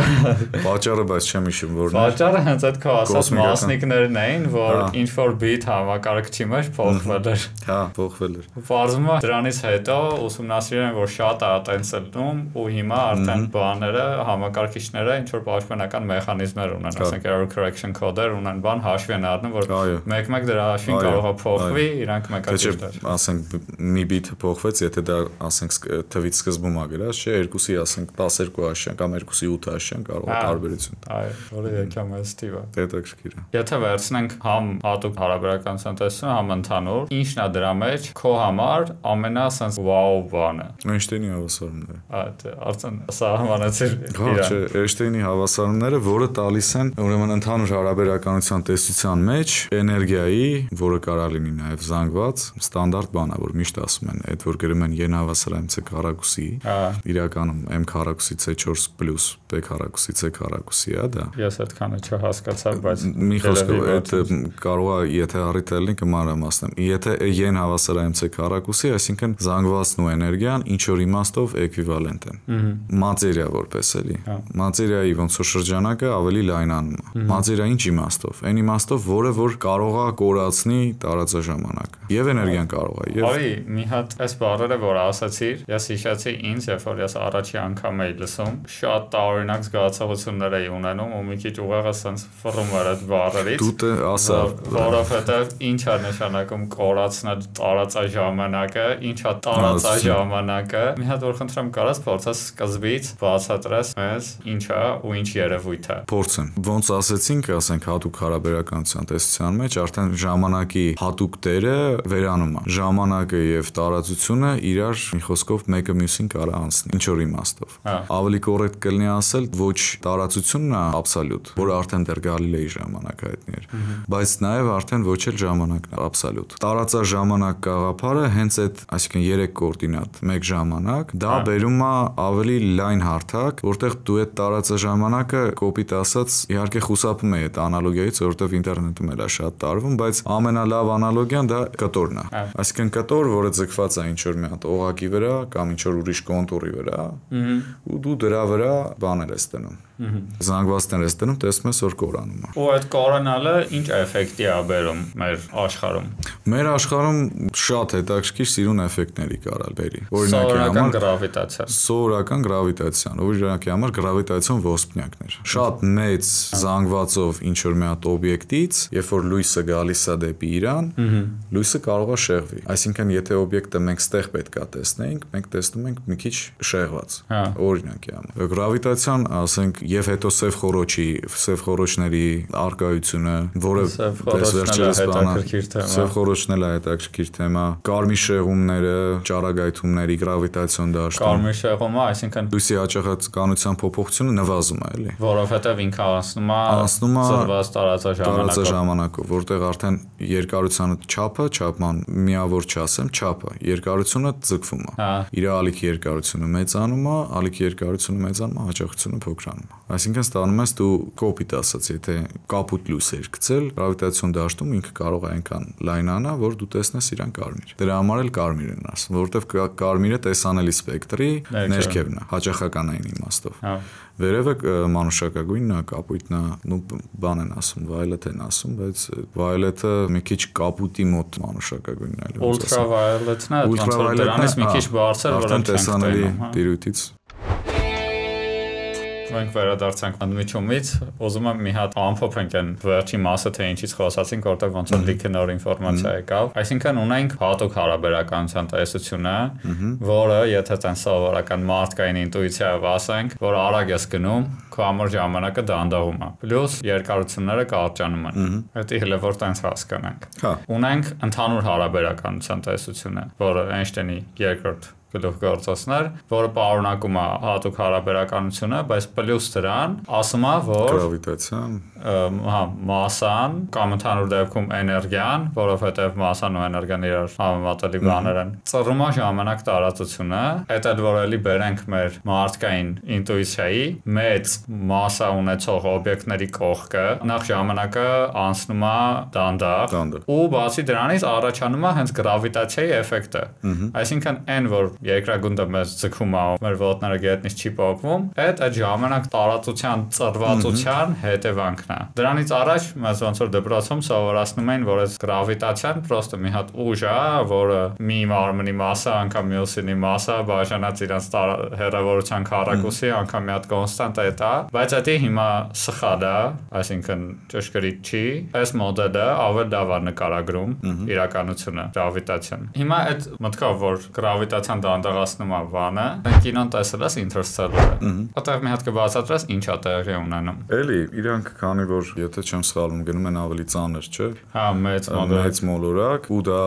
S2: Պատճառը բայց չեմ հիշում որն է։
S1: Պատճառը հենց այդ քո ասած մասնիկներն էին, որ ինչ որ բիթ համակարգչի մեջ փոխվել էր։
S2: Հա, փոխվել էր։
S1: Պարզվում է դրանից հետո ուսումնասիրել են, որ շատ է տենց լնում, ու հիմա արդեն բաները, համակարգիչները ինչ որ պաշտպանական մեխանիզմներ ունեն, ասենք error correction code-եր ունեն, բան հաշվի են առնում, որ մեկ-մեկ դրա հաշվին կարող է փոխվի, իրանք մեկը
S2: ասենք մի բիթը փոխվեց, եթե դա ասենք թվից սկզբում է գրած, չէ, 2-ի ասենք 12 աշյան կամ 2-ի 8 աշյան կարող է տարբերություն։
S1: Այո, որը եկամ այս տիպը։
S2: Հետաքրքիր է։
S1: Եթե վերցնենք համ հատուկ հարաբերական տնտեսություն, համ ընդհանուր, ինչն է դրա մեջ քո համար համար ամենասենց վաու բանը։
S2: Էյնշտեյնի հավասարումները։
S1: Այդ արդեն սահմանացիր
S2: Չէ, Էյնշտեյնի հավասարումները, որը տալիս են ուրեմն ընդհանուր հարաբերականության տեսության մեջ էներգիայի, որը կարող լինի նաև զանգված, ստանդարտ բան է, որ միշտ ասում են, այդ որ գրում են N հավասար MC քառակուսի, իրականում M քառակուսի C4 պլյուս P քառակուսի C քառակուսի է դա։
S1: Ես այդքանը չհասկացա, բայց
S2: մի խոսքով այդ կարող է, եթե առիթ լինի կմանրամասնեմ։ Եթե N հավասար MC քառակուսի, այսինքն զանգվածն ու էներգիան ինչ որ իմաստով էկվիվալենտ են։ Մատերիա որպես էլի։ Մատերիայի ոնց որ շրջանակը ավելի լայնանում է։ Մատերիա ինչ իմաստով։ Այն իմաստով, որ կարող է կորացնի տարածաժամանակը։ Եվ էներգիան կարող է։
S1: Արի, մի հատ այս բառերը որ ասացիր, ես հիշեցի ինձ, երբ որ ես առաջի անգամ էի լսում, շատ տարօրինակ զգացողություններ էի ունենում ու մի քիչ ուղեղը սենց ֆռում էր այդ բառերից։
S2: Դու ասա,
S1: որովհետև ինչ է նշանակում կորացնել տարածաժամանակը, ինչ է տարածաժամանակը։ Մի հատ որ խնդրեմ կարաս փորձես սկզբից բացատրես մեզ ինչ է ու ինչ երևույթ է։
S2: Փորձեմ։ Ոնց ասեցինք, ասենք հատուկ հարաբերականության տեսության մեջ արդեն ժամանակի հատուկ տերը վերանում է։ Ժամանակը եւ տարածությունը իրար մի խոսքով մեկը մյուսին կարող անցնի ինչ որ իմաստով։ Ավելի կոռեկտ կլինի ասել ոչ տարածությունն է աբսոլյուտ, որը արդեն դեռ Գալիլեի ժամանակ հայտնի էր, բայց նաեւ արդեն ոչ էլ ժամանակն է աբսոլյուտ։ Տարածաժամանակ գաղափարը հենց այդ, այսինքն 3 կոորդինատ, 1 ժամանակ, դա բերում է ավելի լայն հարթակ, որտեղ դու այդ տարածաժամանակը կոպիտ ասած իհարկե խուսափում է այդ անալոգիայից, որովհետեւ ինտերնետում էլ է շատ տարվում, բայց ամենալավ անալոգիան դա կտորն է։ Այսինքն կտոր, որը ձգված է ինչ որ մի հատ օղակի վրա կամ ինչ որ ուրիշ կոնտուրի վրա, ու դու դրա վրա բաներ ես տնում։ Զանգվածներ ես տնում, տեսնում ես որ կորանում է։
S1: Ու այդ կորանալը ինչ էֆեկտի է բերում մեր աշխարհում։
S2: Մեր աշխարհում շատ հետաքրքիր սիրուն էֆեկտների կարալ բերի։
S1: Օրինակի համար գրավիտացիա։
S2: Սովորական գրավիտացիան, օրինակի համար գրավիտացիոն ոսպնյակներ։ Շատ մեծ զանգվածով ինչ որ մի հատ օբյեկտից, երբ որ լույսը գալիս է դեպի իրան, լույսը կարող է շեղվի։ Այսինքն եթե օբյեկտը մենք ստեղ պետքա տեսնենք, մենք տեսնում ենք մի քիչ շեղված։ Օրինակի համար։ Գրավիտացիան, ասենք, եւ հետո սև խորոչների արկայությունը, որը դες վերջերս բանը, սև խորոչն էլ է հետաքրքիր թեմա, կարմիր շեղումները, ճառագայթումների գրավիտացիոն դաշտում։
S1: Կարմիր շեղումը, այսինքն
S2: լույսի հաճախականության փոփոխությունը նվազում է, էլի։
S1: Որովհետեւ ինքը անցնում է ծրված
S2: տարածաժամանակով, որտեղ արդեն երկարության չափման միավոր չասեմ, չափը, երկարությունը ձգվում է։ Իր ալիքի երկարությունը մեծանում է, ալիքի երկարությունը մեծանում է, հաճախությունը փոքրանում է։ Այսինքն ստանում ես դու կոպիտ ասած, եթե կապույտ լույս էր գցել, գրավիտացիոն դաշտում ինքը կարող է այնքան լայնանա, որ դու տեսնես իրան կարմիր։ Դրա համար էլ կարմիր են ասում, որովհետև կարմիրը տեսանելի սպեկտրի ներքևն է, հաճախականային իմաստով։ Վերևը մանուշակագույնն է, կապույտն է, բան են ասում, violet են ասում, բայց violet-ը մի քիչ կապույտի մոտ մանուշակագույնն է։
S1: Ultraviolet-ն է, ոնց որ դրանից մի քիչ բարձր, որ
S2: արդեն տեսանելի տիրույթից։
S1: Մենք վերադարձանք ընդմիջումից, ուզում եմ մի հատ ամփոփենք այն վերջի մասը, թե ինչից խոսացինք, որտեղ ոնց որ լիքը նոր ինֆորմացիա եկավ։ Այսինքն ունենք հատուկ հարաբերականության տեսությունը, որը եթե տեն սովորական մարդկային ինտուիցիայով ասենք, որ արագ ես գնում, քո համար ժամանակը դանդաղում է։ Պլյուս երկարությունները կարճանում են։ Դա հենց որ տենց հասկանանք։ Ունենք ընդհանուր հարաբերականության տեսությունը, որը Էյնշտեյնի երկրորդ գլուխգործոցներ, որը պարունակում է հատուկ հարաբերականությունը, բայց պլյուս դրան ասում է, որ
S2: գրավիտացիան,
S1: մասան կամ ընդհանուր դեպքում էներգիան, որովհետև մասան ու էներգիան իրար համեմատելի բաներ են, ծռում է ժամանակ տարածությունը, այդ էլ որ էլի բերենք մեր մարդկային ինտուիցիայի, մեծ մասա ունեցող օբյեկտների կողքը, նախ ժամանակը անցնում է դանդաղ, ու բացի դրանից առաջանում է հենց գրավիտացիայի էֆեկտը։ Այսինքն այն, որ երկրագունդը մեզ ձգում է, մեր ոտները գետնից չի պոկվում, այդ ժամանակ տարածության ծռվածության հետևանքն է։ Դրանից առաջ մեզ ոնց որ դպրոցում սովորացնում էին, որ այս գրավիտացիան պրոստը մի հատ ուժ է, որը մի մարմնի մասը անգամ մյուսինի մասը բաժանած իրանց հեռավորության քառակուսի անգամ մի հատ կոնստանտ է դա, բայց դա հիմա սխալ է, այսինքն ճշգրիտ չի։ Այս մոդելը ավելի լավ է նկարագրում իրականությունը, գրավիտացիան։ Հիմա այդ մտքով, որ գրավիտացիան դանդաղացնում է բանը։ Կինոն տեսել ես Interstellar-ը։ Այդտեղ մի հատ կբացատրես ինչա տեղի ունենում։
S2: Էլի, իրանք քանի որ եթե չեմ սխալվում, գնում են ավելի ծանր, չէ՞։
S1: Հա, մեծ
S2: մոլորակ, ու դա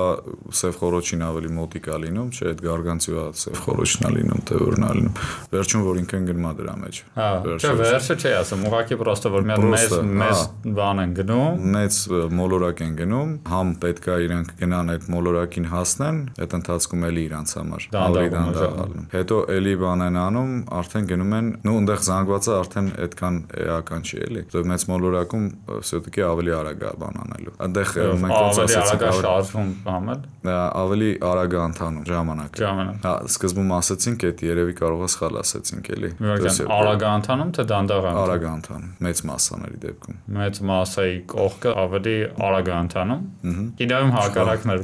S2: սև խորոչին ավելի մոտիկ է լինում, չէ՞, այդ գարգանտիա սև խորոչն է լինում, թե որն է լինում։ Վերջում որ ինքն գնում է դրա մեջ։
S1: Հա, չէ, վերջը չի ասում, ուղղակի պրոստը որ մի հատ մեծ բան են գնում,
S2: մեծ մոլորակ են գնում, համ պետքա իրանք գնան այդ մոլորակին հասնեն, այդ ընթացքում էլի իրանց համար ավելի դանդաղանում։ Հետո էլի բան են անում, արդեն գնում են, նո այնտեղ զանգվածը արդեն այդքան էական չի էլի։ Դե մեծ մոլորակում все-таки ավելի արագ է բան անելու։ Այնտեղ մենք ոնց ասացինք,
S1: շարժվում բամել,
S2: ավելի արագ է ընթանում ժամանակը։ Հա, սկզբում ասացինք, այդ երևի կարող է սխալ ասացինք էլի։
S1: Արագ է ընթանում թե դանդաղ է ընթանում։
S2: Արագ է ընթանում, մեծ մասաների դեպքում։
S1: Մեծ մասայի կողքը ավելի արագ է ընթանում։ Կինոյում հակառակն էր,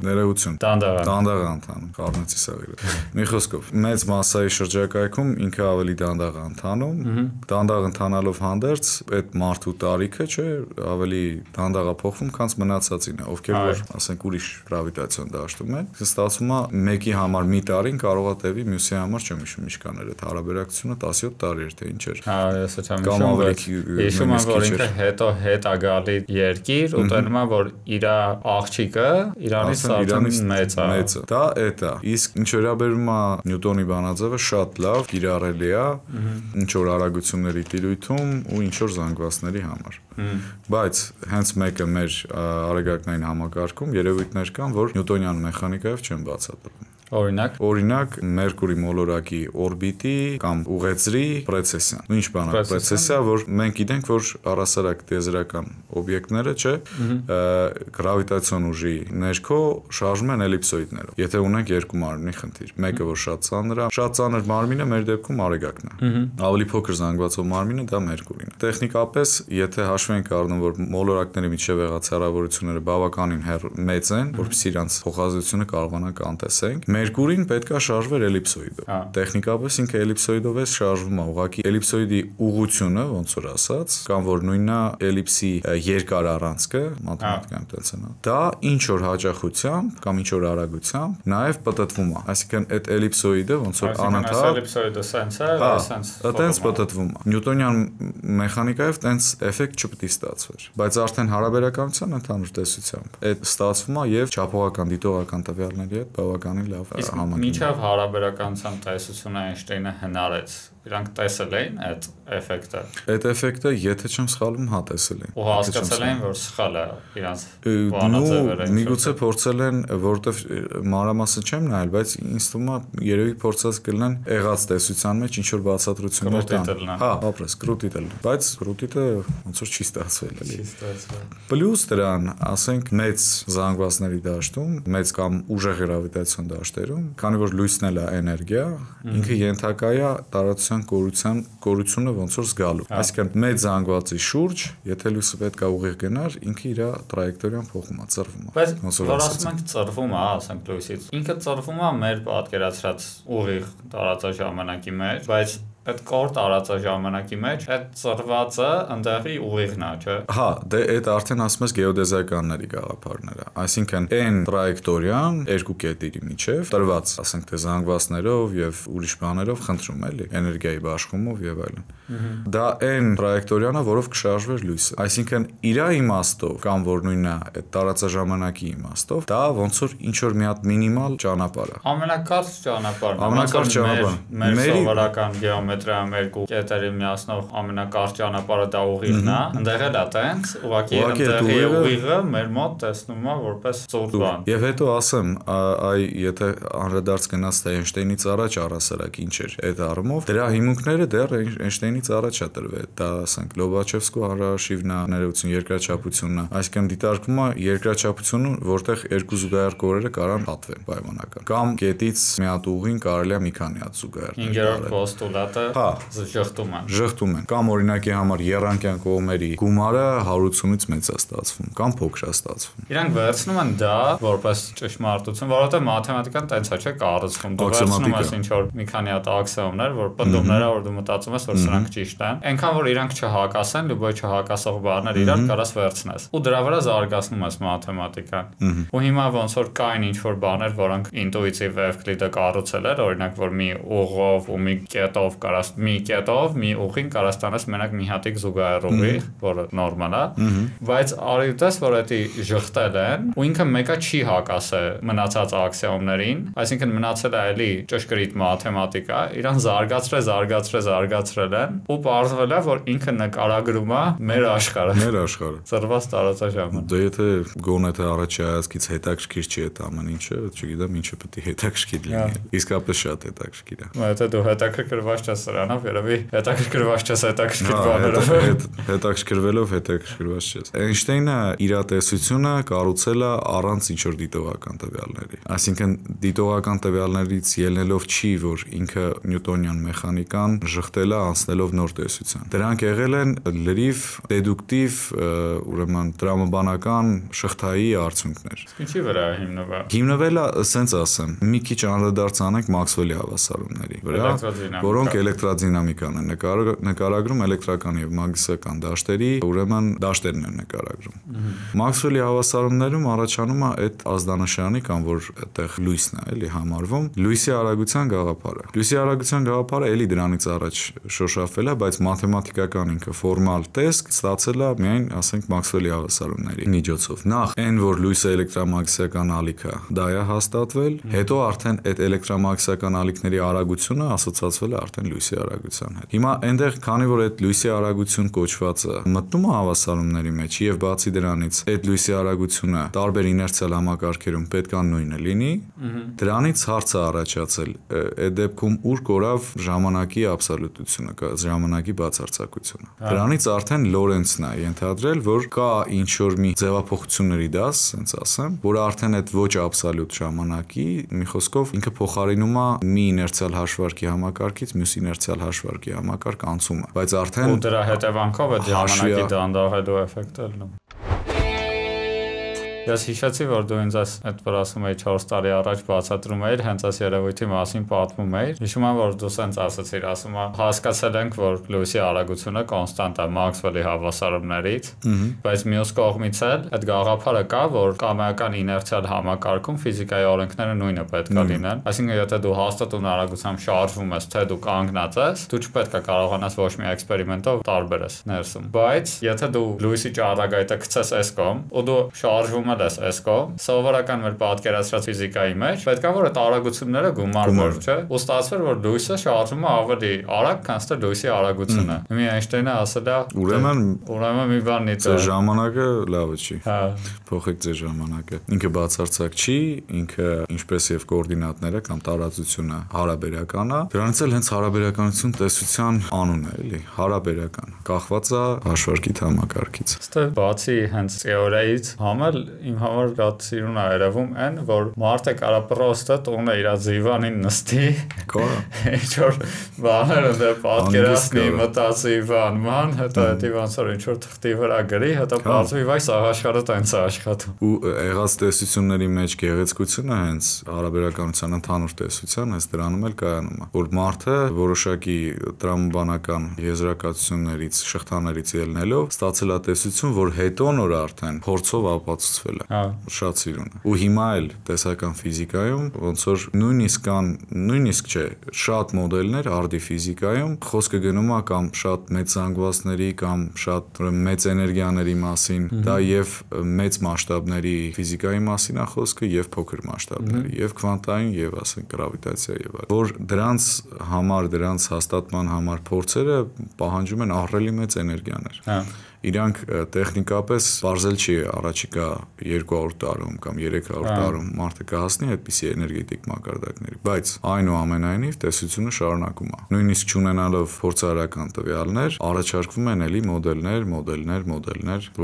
S2: ներողություն։
S1: Դանդաղ
S2: է ընթանում, կառնեցի սաղիրը։ Մի խոսքով, մեծ մասայի շրջակայքում ինքը ավելի դանդաղ է ընթանում, դանդաղ ընթանալով հանդերձ այդ մարդու տարիքը, չէ, ավելի դանդաղ է փոխվում, քան մնացածինը, ովքեր որ, ասենք, ուրիշ գրավիտացիոն դաշտում են։ Ստացվում է մեկի համար մի տարին կարող է տևի, մյուսի համար չեմ հիշում ինչ կաներ, այդ հարաբերակցությունը 17 տարի էր թե ինչ էր։
S1: Հա, ես հիշում եմ, որ ինքը հետո հետ է գալի երկիր ու տենում է, որ իր աղջիկը իրանից արդեն մեծ է։
S2: Դա էդ է։ Իսկ ինչ վերաբերում է Նյուտոնի բանաձևը, շատ լավ կիրառելի է ինչ որ արագությունների տիրույթում ու ինչ որ զանգվածների համար։ Բայց հենց մեկը մեր արագակնային համակարգում երևույթներ կան, որ նյուտոնյան մեխանիկայով չեն բացատրվում։ Օրինակ Մերկուրի մոլորակի օրբիտի կամ ուղեծրի պրեցեսիան։ Ինչ բան է պրեցեսիա, որ մենք գիտենք, որ առասարակ տիեզերական օբյեկտները, չէ, գրավիտացիոն ուժի ներքո շարժվում են էլիպսոիդներով։ Եթե ունենք երկու մարմնի խնդիր, մեկը որ շատ ծանր է, շատ ծանր մարմինը մեր դեպքում արեգակն է։ Ավելի փոքր զանգվածով մարմինը դա Մերկուրին է։ Տեխնիկապես, եթե հաշվի ենք առնում, որ մոլորակների միջև եղած հեռավորությունները բավականին մեծ են, որովհետեւ իրանց փոխազդեցությունը կարողանանք անտեսենք, Մերկուրին պետքա շարժվեր էլիպսոիդով։ Տեխնիկապես ինքը էլիպսոիդով է շարժվում, ուղղակի էլիպսոիդի ուղղությունը, ոնց որ ասած, կամ որ նույնն է էլիպսի երկար առանցքը, մաթեմատիկայում տենց են։ Դա ինչ որ հաճախությամբ կամ ինչ որ արագությամբ նաև պտտվում է։ Այսինքն այդ էլիպսոիդը ոնց որ անընդհատ
S1: էլիպսոիդը սենց է, սենց։
S2: Այդտենց պտտվում է։ Նյուտոնյան մեխանիկայով տենց էֆեկտ չպետք է ստացվեր, բայց արդեն հարաբերականության ընդհանուր տեսությամբ այդ ստացվում է եւ չափողական դիտողական տվյալների հետ բավականին լավ համակարգ։
S1: Մինչև հարաբերականության տեսությունը Էյնշտեյնը հնարեց, իրանք տեսել էին այդ էֆեկտը։
S2: Այդ էֆեկտը, եթե չեմ սխալվում, հա տեսել են։
S1: Ու հասկացել են, որ սխալ է իրանց բանաձևերը։
S2: Միգուցե փորձել են, որովհետև մանրամասն չեմ նայել, բայց ինձ թվում է երևի փորձած կլինեն եղած տեսության մեջ ինչ որ բացատրություններ տան։ Հա, ապրես, կրուտիտել։ Բայց կրուտիտը ոնց որ չի ստացվել էլի։ Պլյուս դրան, ասենք, մեծ զանգվածների դաշտում, մեծ կամ ուժեղ գրավիտացիոն դաշտերում, քանի որ լույսն էլ է էներգիա, ինքը ենթակա է տարածության կորությունը ոնց որ զգալու։ Այսինքն մեծ զանգվածի շուրջ, եթե լույսը պետք է ուղիղ գնար, ինքը իր տրայեկտորիան փոխում է, ծռվում է։
S1: Բայց որ ասում ենք ծռվում է, ասենք լույսից, ինքը ծռվում է մեր պատկերացրած ուղիղ տարածաշրջանակի մեջ, բայց այդ կոր տարածաշրջանակի մեջ այդ ծռվածը ընդեղի ուղիղն է, չէ՞։
S2: Հա, դե այդ արդեն ասում ես գեոդեզիականների գաղափարները։ Այսինքն այն տրայեկտորիան երկու կետերի միջև տրված, ասենք թե զանգվածներով եւ ուրիշ բաներով խնդրում էլի, էներգիայի բաշխումով եւ այլն։ Դա այն տրայեկտորիան է, որով կշարժվեր լույսը։ Այսինքն իր իմաստով կամ որ նույնն է այդ տարածաշրջանակի իմաստով, դա ոնց որ ինչ որ մի հատ մինիմալ ճանապարհ է։
S1: Ամենակարճ ճանապարհն է։
S2: Ամենակարճ ճանապարհը։
S1: Մեր սովորական գեոմետրիայում երկու կետերի միացնող ամենակարճ ճանապարհը դա ուղիղն է։ Ընդեղ էլ է տենց, ուղղակի ընդեղի ուղիղը մեր մոտ տեսնում է որպես ծուռ բան։
S2: Եվ հետո ասեմ, այ եթե անդրադարձ գնաց թե Էյնշտեյնից առաջ առասարակ ինչ էր այդ առումով, դրա հիմունքները դեռ Էյնշտեյնից առաջ է տրվել։ Դա ասենք Լոբաչևսկու հարաշիվնա ներողություն երկրաչափությունն է։ Այսինքն դիտարկվում է երկրաչափությունը, որտեղ երկու զուգահեռ կորերը կարան պատվեն պայմանական։ Կամ կետից մի հատ ուղին կարելի է մի քանի հատ զուգահեռ։
S1: 5-րդ պոստուլատը ժխտում են։
S2: Ժխտում են։ Կամ օրինակի համար երանգյան կողմերի գումարը 180-ից մեծ է ստացվում, կամ փոքր է ստացվում։
S1: Իրանք վերցնում են դա որպես ճշմարտություն, որովհետեւ մաթեմատիկան տենց է, չէ՞, կառուցվում։ Դու վերցնում ես ինչ որ մի քանի հատ աքսիոմներ, որ պնդումները, որ դու մտածում ես, որ սրանք ճիշտ են, այնքան որ իրանք չհակասեն, լուբոյ չհակասող բառներ իրար կարաս վերցնես։ Ու դրա վրա զարգացնում ես մաթեմատիկան։ Ու հիմա ոնց որ կային ինչ որ բաներ, որոնք ինտուիտիվ Էվկլիդը կառուցել էր, օրինակ որ մի ուղով ու մի կետով կարաս մի կետով մի ուղին կարաս տանես մենակ մի հատիկ զուգահեռ ուղի, որը նորմալ է, բայց արի դες որ դա ժխտել են ու ինքը մեկը չի հակասե մնացած աքսիոմներին, այսինքն մնացել է էլի ճշգրիտ մաթեմատիկա, իրան զարգացրել են ու պարզվել է որ ինքը նկարագրում է մեր աշխարհը։ Ծրված տարածաշրջանը։
S2: Դե եթե գոնե թե առաջի հայացքից հետաքրքիր չի այդ ամեն ինչը, չգիտեմ ինչը պետք է հետաքրքիր լինի։ Իսկապես շատ հետաքրքիր է։
S1: Եթե դու հետաքրքրված ես սրանով, երևի հետաքրքրված ես հետաքրքիր բաներով։
S2: Հետաքրքրվելով հետաքրքրված ես։ Էյնշտեյնը իր տեսությունը կառուցել է առանց ինչ-որ դիտողական տվյալների։ Այսինքն դիտողական տվյալներից ելնելով չի, որ ինքը նյուտոնյան մեխանիկան ժխտել է անցնելով նոր տեսության։ Դրանք եղել են լրիվ դեդուկտիվ, ուրեմն տրամաբանական շղթայի արդյունքներ։
S1: Ինչի վրա է հիմնվել։
S2: Հիմնվել է, ասենց ասեմ, մի քիչ անդրադարձ անենք Մաքսվելի հավասարումների վրա, որոնք էլեկտրադինամիկան են նկարագրում, էլեկտրական եւ մագնիսական դաշտերի, ուրեմն դաշտերն են նկարագրում։ Մաքսվելի հավասարումներում առաջանում է այդ ազդանշանի կամ որ այդտեղ լույսն է, էլի համարվում, լույսի արագության գաղափարը։ Լույսի արագության գաղափարը էլի դրանից առաջ շոշափվել է, բայց մաթեմատիկական ինքը ֆորմալ տեսք ստացել է միայն, ասենք, Մաքսվելի հավասարումների միջոցով։ Նախ այն, որ լույսը էլեկտրամագնիսական ալիք է, դա է հաստատվել, հետո արդեն այդ էլեկտրամագնիսական ալիքների արագությունը ասոցացվել է արդեն լույսի արագության հետ։ Հիմա այնտեղ, քանի որ այդ լույսի արագություն կոչվածը մտնում է հավասարումների մեջ եւ բացի դրանից այդ լույսի արագությունը տարբեր իներցիալ համակարգերում պետք է նույնը լինի, դրանից հարց է առաջացել այդ դեպքում ուր կորավ ժամանակի աբսոլյուտությունը, ժամանակի բացարձակությունը։ Դրանից արդեն Լորենցն է ենթադրել, որ կա ինչ որ մի ձևափոխությունների դաս, ասենց ասեմ, որը արդեն այդ ոչ աբսոլյուտ ժամանակի, մի խոսքով ինքը փոխարինում է մի իներցիալ հաշվարկի համակարգից մյուս իներցիալ հաշվարկի համակարգ անցումը, բայց արդեն
S1: ու դրա հետևանքով այդ ժամանակի դանդաղելու էֆեկտը լինում։ Ես հիշեցի, որ դու ինձ այդ որ ասում էի 4 տարի առաջ բացատրում էիր, հենց այս երևույթի մասին պատմում էիր։ Հիշում եմ, որ դու սենց ասացիր, ասում եմ, հասկացել ենք, որ լույսի արագությունը կոնստանտ է Մաքսվելի հավասարումներից, բայց մյուս կողմից էլ այդ գաղափարը կա, որ կամայական իներցիալ համակարգում ֆիզիկայի օրենքները նույնը պետք է լինեն։ Այսինքն, եթե դու հաստատուն արագությամբ շարժվում ես, թե դու կանգնած ես, դու չպետք է կարողանաս ոչ մի էքսպերիմենտով տարբերես ներսում։ Բայց եթե դու լույսի ճառագայթը գցես այս կողմ, ու դու շարժվում ես այս կողմ, սովորական մեր պատկերացրած ֆիզիկայի մեջ պետք է որ այդ արագությունները գումարվեն, չէ՞։ Ու ստացվեր, որ լույսը շարժվում է ավելի արագ, քան թե լույսի արագությունը։ Մի Էյնշտեյնը ասել է, ուրեմն մի բան նիտ է։
S2: Ժամանակը լավը չի։
S1: Հա։
S2: Փոխեք ձեր ժամանակը։ Ինքը բացարձակ չի, ինքը ինչպես եւ կոորդինատները կամ տարածությունը հարաբերական է։ Դրանից էլ հենց հարաբերականություն տեսության անունն է, էլի, հարաբերական։ Կախված է հաշվարկի համակարգից։
S1: Ստե բացի հենց թեորիայից համել իմ համար շատ սիրուն է երևում այն, որ մարդը կարա պրոստը տունը իր ձիվանին նստի, ինչ որ բաներ ընդ պատկերացնի, մտածի բանման, հետո դա ոնց որ ինչ որ թղթի վրա գրի, հետո բացվի վայ սա աշխարհը տենց է աշխատում։
S2: Ու եղած տեսությունների մեջ գեղեցկությունը հենց հարաբերականության ընդհանուր տեսության հենց դրանում էլ կայանում է, որ մարդը որոշակի տրամաբանական եզրակացություններից, շղթաներից ելնելով ստացել է տեսություն, որ հետո նոր արդեն փորձով ապացուցվել է։ Շատ սիրուն է։ Ու հիմա էլ տեսական ֆիզիկայում ոնց որ նույնիսկ չէ, շատ մոդելներ արդի ֆիզիկայում խոսքը գնում է կամ շատ մեծ զանգվածների կամ շատ մեծ էներգիաների մասին, դա եւ մեծ մասշտաբների ֆիզիկայի մասին է խոսքը եւ փոքր մասշտաբների, եւ քվանտային եւ ասենք գրավիտացիա եւ այլն։ Որ դրանց հաստատման համար փորձերը պահանջում են ահռելի մեծ էներգիաներ։ Իրանք տեխնիկապես բարձել չի առաջիկա 200 տարում կամ 300 տարում մարդը կհասնի այդպիսի էներգետիկ մակարդակների, բայց այնուամենայնիվ տեսությունը շարունակում է։ Նույնիսկ չունենալով փորձարարական տվյալներ, առաջարկվում են էլի մոդելներ,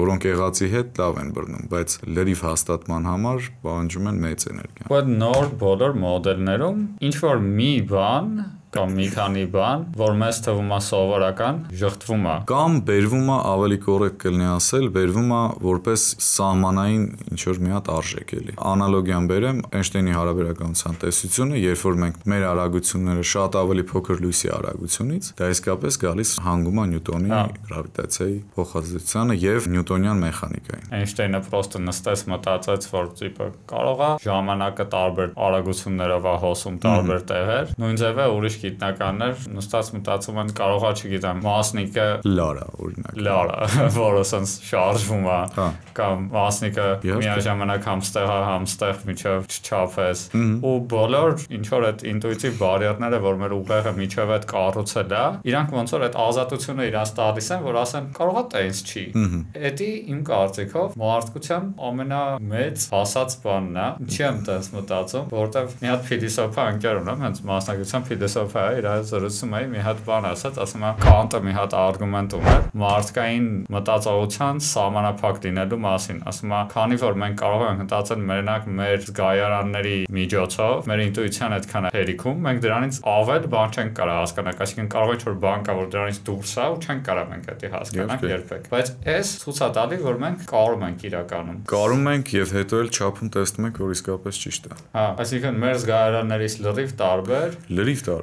S2: որոնք եղածի հետ լավ են բռնում, բայց լրիվ հաստատման համար պահանջում են մեծ էներգիա։
S1: Ու այդ նոր բոլոր մոդելներում ինչ որ մի բան կամ մի քանի բան, որ մեզ թվում է սովորական, ժխտվում է։
S2: Կամ բերվում է ավելի կոռեկտ կլինի ասել, բերվում է որպես սահմանային ինչ որ մի հատ արժեք էլի։ Անալոգիան բերեմ Էյնշտեյնի հարաբերականության տեսությունը, երբ որ մենք մեր արագությունները շատ ավելի փոքր լույսի արագությունից, դա իսկապես գալիս հանգում է Նյուտոնի գրավիտացիայի փոխազդեցությանը եւ նյուտոնյան մեխանիկային։
S1: Էյնշտեյնը պրոստը նստեց մտածեց, որ տիպը կարող է ժամանակը տարբեր արագություններով է հոսում տարբեր տեղեր։ Նույն ձևը ուրիշ գիտնականներ նստած մտածում են կարող է, չգիտեմ, մասնիկը
S2: լարա օրինակ։
S1: Լարա, որը sense շարժվում է կամ մասնիկը միաժամանակ համստեղ միջև չչափես ու բոլոր ինչ որ այդ ինտուիտիվ բարիերները, որ մեր ուղեղը միջև այդ կառուցել է, իրանք ոնց որ այդ ազատությունը իրանց տալիս են, որ ասեն կարող է տենց չի։ Էդի իմ կարծիքով մարդկության ամենամեծ հասած բանն է, ինչի եմ տես մտածում, որովհետև մի հատ ֆիլիսոփա ընկեր ունեմ, հենց մասնագիտության ֆիլիսոփա է, իր զրուցում է մի հատ բան ասած, ասում է Կանտը մի հատ արգումենտ ուներ մարդկային մտածողության սահմանափակ լինելու մասին, ասում է, քանի որ մենք կարող ենք մտածել մենակ մեր զգայարանների միջոցով, մեր ինտուիցիան այդքան է հերիքում, մենք դրանից ավել բան չենք կարող հասկանալ, այսինքն կարող է ինչ-որ բան կա, որ դրանից դուրս է ու չենք կարող մենք դա հասկանալ երբեք։ Բայց այս ցույց է տալի, որ մենք կարում ենք իրականում։
S2: Կարում ենք եւ հետո էլ չափում տեսնում ենք, որ իսկապես ճիշտ է։
S1: Հա, այսինքն մեր զգայարաններից լրիվ տարբեր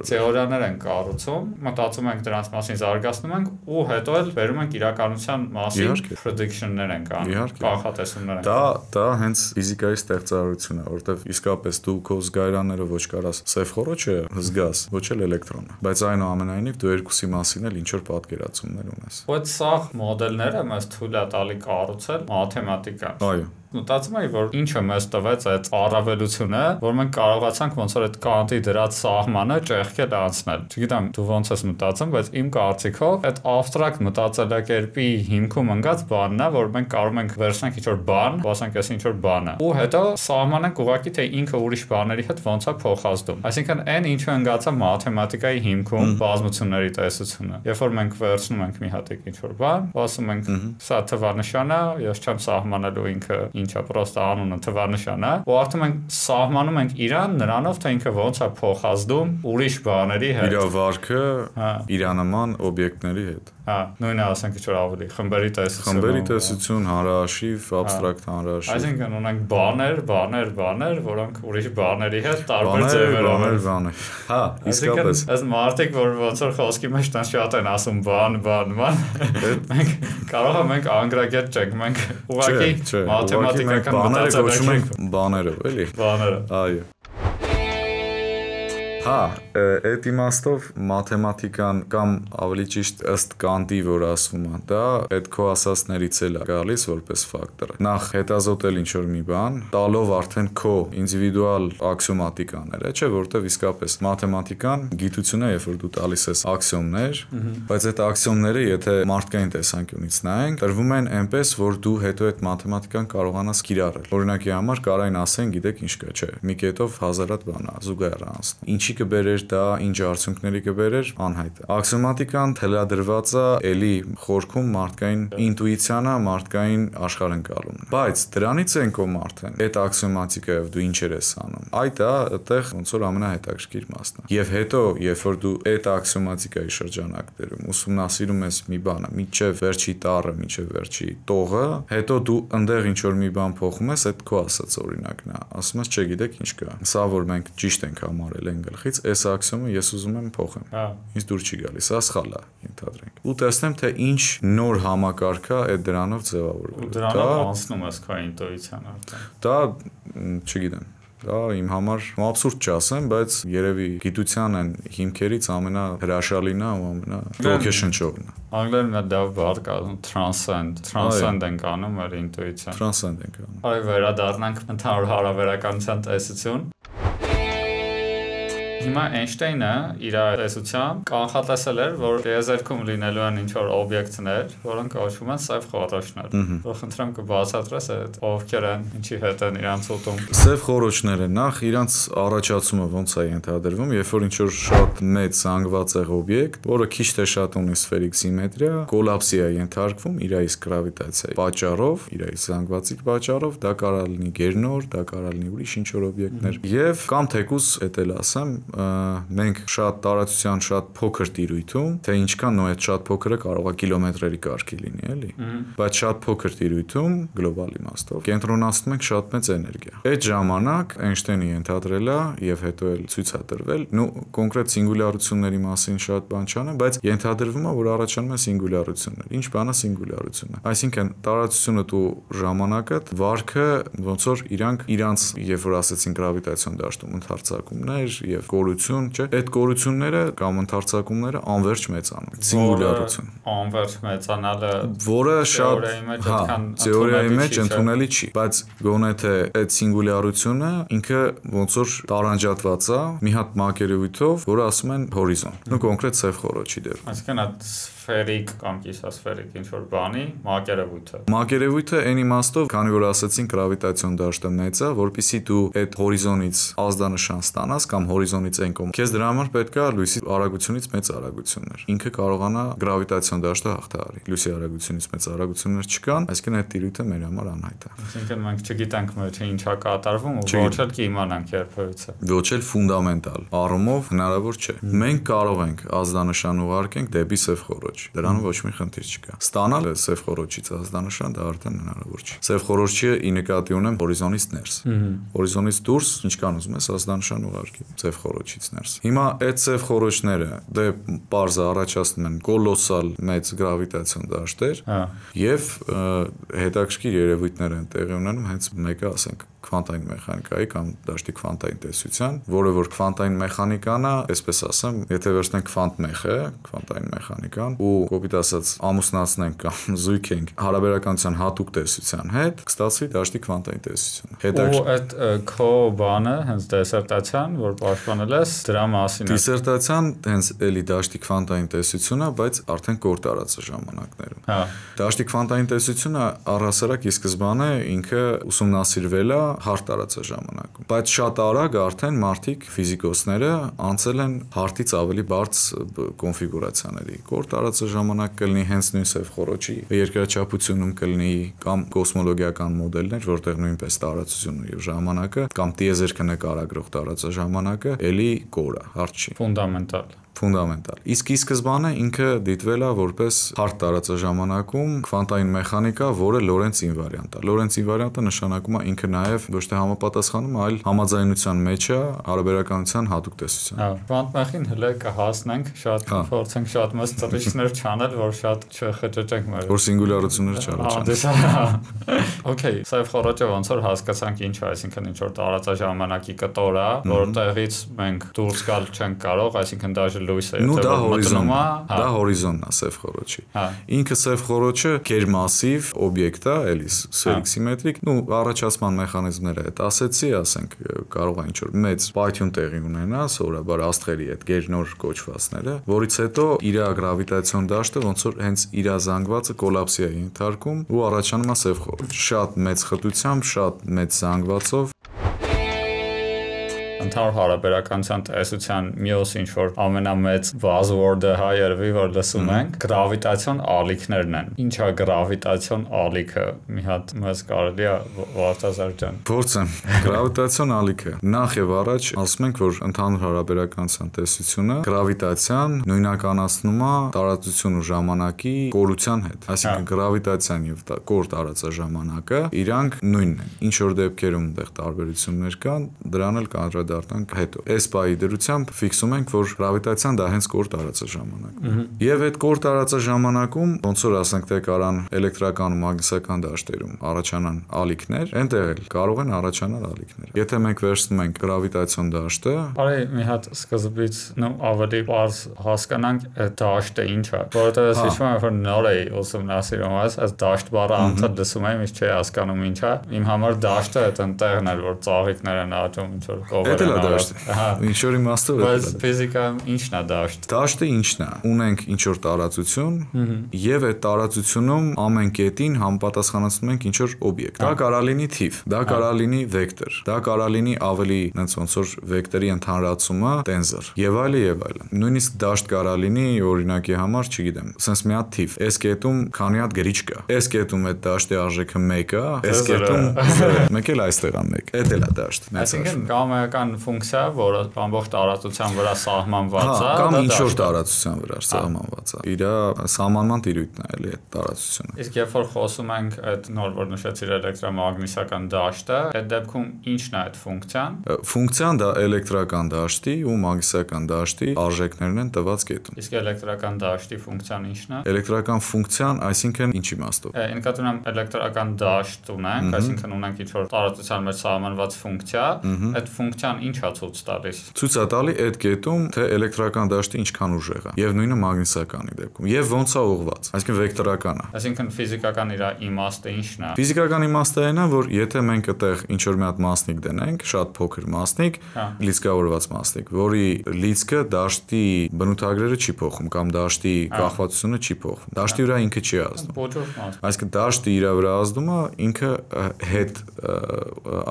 S1: թեորիաներ են կառուցում, մտածում ենք դրանց մասին, զարգացնում ենք ու հետո էլ վերում ենք իրականության մասին prediction-ներ ենք անում, կանխատեսումներ ենք։
S2: Դա հենց ֆիզիկայի ստեղծարարությունն է, որովհետեւ իսկապես դու քո զգայարանները ոչ կարաս սև խոռոչը զգաս, ոչ էլ էլեկտրոնը, բայց այնուամենայնիվ դու երկուսի մասին էլ ինչ որ պատկերացումներ ունես։
S1: Բայց սա մոդելները մեզ թույլ է տալի կառուցել մաթեմատիկան։
S2: Այո։
S1: Մտածում եմ, որ ինչը մեզ տվեց այդ առավելությունը, որ մենք կարողացանք ոնց որ այդ կանտի դրած սահմանը ճեղքել անցնել։ Չգիտեմ, դու ոնց ես մտածում, բայց իմ կարծիքով այդ abstract մտածելակերպի հիմքում ընկած բանն է, որ մենք կարող ենք վերցնենք ինչ-որ բան, ասենք այս ինչ-որ բանը, ու հետո սահմանենք ուղղակի թե ինքը ուրիշ բաների հետ ոնց է փոխազդում։ Այսինքն այն ինչը ընկած է մաթեմատիկայի հիմքում բազմությունների տեսությունը։ Երբ որ մենք վերցնում ենք մի հատ ինչ-որ բան, ասում ենք սա թվանշան է, ես չեմ սահմանելու ինքը ինչա պրոստը անունը թվանշան է, ու արդեն մենք սահմանում ենք իրան նրանով, թե ինքը ոնց է փոխազդում ուրիշ բաների հետ։
S2: Իր վարքը իրանման օբյեկտների հետ։
S1: Հա, նույնը ասենք ինչ-որ ավելի խմբերի տեսություն։
S2: Խմբերի տեսություն, հանրահաշիվ, abstract հանրահաշիվ։
S1: Այսինքն ունենք բաներ, որոնք ուրիշ բաների հետ տարբեր ձևերով
S2: բաներ։ Հա, իսկապես։
S1: Այս մարդիկ, որ ոնց որ խոսքի մեջ տան շատ են ասում բան, մենք կարող ենք անգրագետ չենք, մենք ուղղակի մաթեմատիկական
S2: բաները կոչում ենք բաներով, էլի։
S1: Բաները։
S2: Այո։ Հա, այդ իմաստով մաթեմատիկան կամ ավելի ճիշտ ըստ Կանտի, որ ասվում է, դա այդ քո ասածներից էլ է գալիս որպես ֆակտոր։ Նախ հետազոտել ինչ-որ մի բան, տալով արդեն քո ինդիվիդուալ աքսիոմատիկաները, չէ, որտեվ իսկապես մաթեմատիկան գիտություն է, երբ որ դու տալիս ես աքսիոմներ, բայց այդ աքսիոմները, եթե մարդկային տեսանկյունից նայենք, տրվում են այնպես, որ դու հետո այդ մաթեմատիկան կարողանաս կիրառել։ Օրինակի համար կարային ասեն, գիտեք ինչ կա, չէ, մի կետով հազարատ բան է, զուգահեռ անցնում։ Ինչի կբերեր դա, ինչ արդյունքների կբերեր, անհայտ է։ Աքսիոմատիկան թելադրված է էլի խորքում մարդկային ինտուիցիան, մարդկային աշխարհընկալումն։ Բայց դրանից են կողմ արդեն այդ աքսիոմատիկայով դու ինչեր ես անում։ Այդ է այդտեղ ոնց որ ամենահետաքրքիր մասն է։ Եվ հետո, երբ որ դու այդ աքսիոմատիկայի շրջանակներում ուսումնասիրում ես մի բանը, միջև վերջի տառը, միջև վերջի տողը, հետո դու ընդեղ ինչ որ մի բան փոխում ես, այդ քո ասած օրինակն է։ Ասում ես, չգիտեք ինչ կա։ Սա որ մենք ճիշտ ենք համարել են գլխից, այս աքսիոմը ես ուզում եմ փոխեմ։ Ինձ դուր չի գալիս, սա սխալ է, ենթադրենք։ Ու տեսնեմ, թե ինչ նոր համակարգ է այդ դրանով ձևավորվել։
S1: Ու դրանով անցնում ես քո ինտուիցիան արդեն։
S2: Դա, չգիտեմ, դա իմ համար աբսուրդ չասեմ, բայց երևի գիտության այն հիմքերից ամենահրաշալին է ու ամենաոգեշնչողն է։
S1: Անգլերեն մի դա բառ կա, transcend ենք անում մեր ինտուիցիան։
S2: Transcend ենք անում։
S1: Այո, վերադառնանք ընդհանուր հարաբերականության տեսություն։ Հիմա Էյնշտեյնը իր տեսությամբ կանխատեսել էր, որ տիեզերքում լինելու են ինչ-որ օբյեկտներ, որոնք կոչվում են սև խոռոչներ։ Որ խնդրեմ կբացատրես այդ ովքեր են, ինչի հետ են իրանց ուտում։
S2: Սև խոռոչները նախ իրանց առաջացումը ոնց է ենթադրվում, երբ որ ինչ-որ շատ մեծ զանգվածեղ օբյեկտ, որը քիչ թե շատ ունի սֆերիկ սիմետրիա, կոլապսի է ենթարկվում իր իսկ գրավիտացիայի պատճառով, իր իսկ զանգվածի պատճառով, դա կարող լինի գերնոր, դա կարող լինի ուրիշ ինչ-որ օբյեկտներ։ Եվ կամ թեկուզ էդ էլ ասեմ, մենք շատ տարածության շատ փոքր տիրույթում, թե ինչքան նո այդ շատ փոքրը կարող է կիլոմետրերի կարգի լինի, էլի, բայց շատ փոքր տիրույթում գլոբալ իմաստով կենտրոնացնում ենք շատ մեծ էներգիա։ Այդ ժամանակ Էյնշտեյնը ենթադրել է եւ հետո էլ ցույց է տրվել, կոնկրետ սինգուլյարությունների մասին շատ բան չանեմ, բայց ենթադրվում է, որ առաջանում են սինգուլյարություններ։ Ինչ բան է սինգուլյարությունը։ Այսինքն տարածությունը ու ժամանակը վարքը ոնց որ իրանց երբ որ ասեցին գրավիտացիոն դաշտում ընդարձակումներ եւ կորություն, չէ՞, այդ կորությունները կամ ընդարձակումները անverջ մեծանում։ Սինգուլյարություն։
S1: Անverջ մեծանալը,
S2: որը շատ թեորիայի մեջ ընդունելի չի, բայց գոնե թե այդ սինգուլյարությունը ինքը ոնց որ տարանջատված է մի հատ մակերևույթով, որը ասում են հորիզոն։ Կոնկրետ սև խորոչի դեպքում։
S1: Այսինքն այդ սֆերիկ կամ կիսասֆերիկ ինչ որ բանի մակերևույթը։
S2: Մակերևույթը այն իմաստով, քանի որ ասեցին գրավիտացիոն դաշտը մեծ է, որpիսի դու այդ հորիզոնից ազդանշան ստանաս կամ հորիզոնից այն կողմ, քեզ դրա համար պետք է լույսի արագությունից մեծ արագություններ։ Ինքը կարողանա գրավիտացիոն դաշտը հաղթահարի։ Լույսի արագությունից մեծ արագություններ չկան, այսինքն այդ տիրույթը մեր համար անհայտ է։
S1: Այսինքն մենք չգիտենք թե ինչա կատարվում ու ոչ էլ կիմանանք երբևիցե։
S2: Ոչ էլ ֆունդամենտալ առումով հնարավոր չէ։ Մենք կարող ենք ազդանշան ուղարկենք դեպի սև խորոչ։ Դրանում ոչ մի խնդիր չկա։ Ստանալ սև խորոչից ազդանշան դա արդեն հնարավոր չէ։ Սև խորոչի ի նկատի ունեմ հորիզոնից ներս։ Հորիզոնից դուրս ինչքան ուզում ես ազդանշան ուղարկի սև խորոչից ներս։ Հիմա այդ սև խորոչները դե պարզը առաջացնում են կոլոսալ մեծ գրավիտացիոն դաշտեր եւ հետաքրքիր երևույթներ են տեղի ունենում հենց մեկը ասենք քվանտային մեխանիկայի կամ դաշտի քվանտային տեսության, որը որ քվանտային մեխանիկան է, այսպես ասեմ, եթե վերցնենք քվանտ մեխը, քվանտային մեխանիկան ու կոպիտ ասած ամուսնացնենք կամ զույգենք հարաբերականության հատուկ տեսության հետ, կստացվի դաշտի քվանտային տեսությունը։
S1: Ու այդ քո բանը հենց դիսերտացիան, որ պաշտպանել ես, դրա մասին է։
S2: Դիսերտացիան հենց էլի դաշտի քվանտային տեսությունն է, բայց արդեն կոր տարածը ժամանակներում։ Դաշտի քվանտային տեսությունը առհասարակ ի սկզբանե ինքը ուսումնասիրվել է հարթ տարածաժամանակում, բայց շատ արագ արդեն մարդիկ ֆիզիկոսները անցել են հարթից ավելի բարձր կոնֆիգուրացիաների։ Կոր տարածաժամանակ կլինի հենց նույն սև խորոչի երկրաչափությունում կլինի կամ կոսմոլոգիական մոդելներ, որտեղ նույնպես տարածությունը եւ ժամանակը կամ տիեզերքը նկարագրող տարածաժամանակը էլի կոր է, հարթ չի։ Ֆունդամենտալ։ Իսկ ի սկզբանե ինքը դիտվել է որպես հարթ տարածաժամանակում քվանտային մեխանիկա, որը Լորենց ինվարիանտ է։ Լորենց ինվարիանտը նշանակում է ինքը նաև ոչ թե համապատասխանում, այլ համաձայնության մեջ է հարաբերականության հատուկ տեսության։
S1: Քվանտ մեխին հələ կհասնենք, շատ փորձենք շատ մեծ ծրիչներ չանել, որ շատ չխճճենք մեր։
S2: Որ սինգուլյարություններ չառաջանան։
S1: Okay, սև խորոչը ոնց որ հասկացանք ինչ է, այսինքն ինչ որ տարածաժամանակի կտոր է, որտեղից մենք դուրս գալ չենք կարող, այսինքն դաժե լույսը
S2: դա հորիզոնն է, դա հորիզոնն է սև խորոչի։ Ինքը սև խորոչը գերմասիվ օբյեկտ է, էլի սֆերիկ սիմետրիկ, առաջացման մեխանիզմները այդ ասեցի, ասենք կարող է ինչ որ մեծ պայթյուն տեղի ունենա, սովորաբար աստղերի այդ գերնոր կոչվածները, որից հետո իր գրավիտացիոն դաշտը ոնց որ հենց իր զանգվածը կոլապսի է ենթարկում ու առաջանում է սև խորոչ։ Շատ մեծ խտությամբ, շատ մեծ զանգվածով
S1: ընդհանուր հարաբերականության տեսության մյուս ինչ որ ամենամեծ buzzword-ը հայ երևի որ լսում ենք գրավիտացիոն ալիքներն են։ Ինչ է գրավիտացիոն ալիքը։ Մի հատ մեզ կարելի է Վարդազար ջան։
S2: Փորձեմ։ Գրավիտացիոն ալիքը։ Նախ եւ առաջ ասում ենք որ ընդհանուր հարաբերականության տեսությունը գրավիտացիան նույնականացնում է տարածություն ու ժամանակի կորության հետ։ Այսինքն գրավիտացիան եւ կոր տարածաժամանակը իրանք նույնն են։ Ինչ որ դեպքերում այնտեղ տարբերություններ կան, դրան էլ կանդրադառնանք հետո։ Այս բայի դրությամբ ֆիքսում ենք, որ գրավիտացիան դա հենց կոր տարածաժամանակն է։ Եվ այդ կոր տարածաժամանակում ոնց որ ասենք թե կարան էլեկտրական ու մագնիսական դաշտերում առաջանան ալիքներ, այնտեղ էլ կարող են առաջանալ ալիքներ։ Եթե մենք վերցնում ենք գրավիտացիոն դաշտը,
S1: արի մի հատ սկզբից ավելի բարձ հասկանանք այդ դաշտը ինչ է, որովհետեւ ես հիշում եմ որ նոր էի ուսումնասիրում այս դաշտ բառը անդադ լսում եմ, ինչ չի հասկանում ինչ է։ Իմ համար դաշտը այդ ընտեղն էր, որ ծաղիկներ են աճում, ինչ որ կովեր են
S2: դաշտ։ Ինչ որ իմաստով է։
S1: Բայց ֆիզիկայում ի՞նչն է դաշտ։
S2: Դաշտը ի՞նչն է։ Ունենք ինչ որ տարածություն, եւ այդ տարածությունում ամեն կետին համապատասխանեցնում ենք ինչ որ օբյեկտ։ Դա կարա լինի թիվ, դա կարա լինի վեկտոր, դա կարա լինի ավելի այնց ոնց որ վեկտորի ընդհանրացումը տենզոր եւ այլն եւ այլն։ Նույնիսկ դաշտ կարա լինի օրինակի համար, չգիտեմ, sense մի հատ թիվ։ Այս կետում քանի հատ գրիչ կա։ Այս կետում այդ դաշտի արժեքը 1 է, այս կետում 0 է։ Մեկ էլ այստեղ է 1։ Էդ էլ է դաշտ։
S1: Այսինքն կամայական այնպիսական ֆունկցիա, որը ամբողջ տարածության վրա սահմանված է,
S2: կամ ինչ-որ տարածության վրա սահմանված է։ Իր սահմանման տիրույթն է էլի այդ տարածությունը։
S1: Իսկ երբ որ խոսում ենք այդ նոր որ նշեցիր էլեկտրամագնիսական դաշտը, այդ դեպքում ի՞նչն է այդ ֆունկցիան։
S2: Ֆունկցիան դա էլեկտրական դաշտի ու մագնիսական դաշտի արժեքներն են տված կետում։
S1: Իսկ էլեկտրական դաշտի ֆունկցիան ի՞նչն է։
S2: Էլեկտրական ֆունկցիան, այսինքն ինչ իմաստով։
S1: Ինքնատիպ էլեկտրական դաշտ ունենք, այսինքն ունենք ինչ-որ տարածության մեջ սահմանված ֆունկցիա, այդ ֆունկցիան ի՞նչ է ցույց տալիս։
S2: Ցույց է տալի այդ կետում, թե էլեկտրական դաշտը ինչքան ուժեղ է, եւ նույնը մագնիսականի դեպքում, եւ ոնց է ուղղված, այսինքն վեկտորական է։
S1: Այսինքն ֆիզիկական իր իմաստը ի՞նչն է։
S2: Ֆիզիկական իմաստը այն է, որ եթե մենք այդտեղ ինչ-որ մի հատ մասնիկ դնենք, շատ փոքր մասնիկ, լիցքավորված մասնիկ, որի լիցքը դաշտի բնութագրերը չի փոխում կամ դաշտի կախվածությունը չի փոխում, դաշտի վրա ինքը չի ազդում։ Այսինքն դաշտը իր վրա ազդում է, ինքը հետ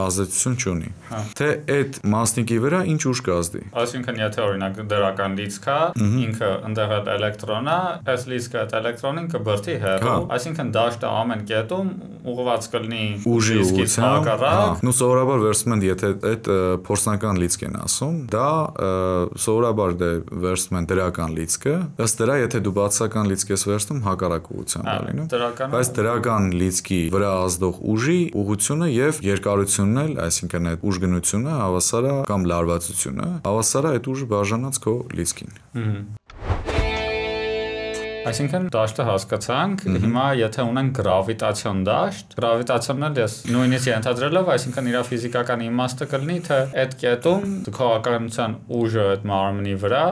S2: ազդեցություն չունի։ Թե այդ մասնիկի վրա ինչ ուժ կազդի։
S1: Այսինքն եթե օրինակ դրական լիցք է, ինքը ընդեղ այդ էլեկտրոն է, այս լիցքը այդ էլեկտրոնին կբրդի հեռու, այսինքն դաշտը ամեն կետում ուղղված կլինի
S2: ուժի ուղղությամբ։
S1: հակառակ։
S2: Նու սովորաբար վերցնում են, եթե այդ փորձնական լիցք են ասում, դա սովորաբար դե վերցնում են դրական լիցքը, ըստ դրա եթե դու բացասական լիցք ես վերցնում, հակառակ ուղղությամբ է լինում։ Բայց դրական լիցքի վրա ազդող ուժի ուղղությունը եւ երկարությունն էլ, այսինքն այդ ուժգնությունը հավասար է կամ լարվածությունը հավասար է այդ ուժը բաժանած քո լիցքին։
S1: Այսինքն դաշտը հասկացանք, հիմա եթե ունենք գրավիտացիոն դաշտ, գրավիտացիոնն էլ ես նույնիսկ ենթադրելով, այսինքն իր ֆիզիկական իմաստը կլինի, թե այդ կետում քողականության ուժը այդ մարմնի վրա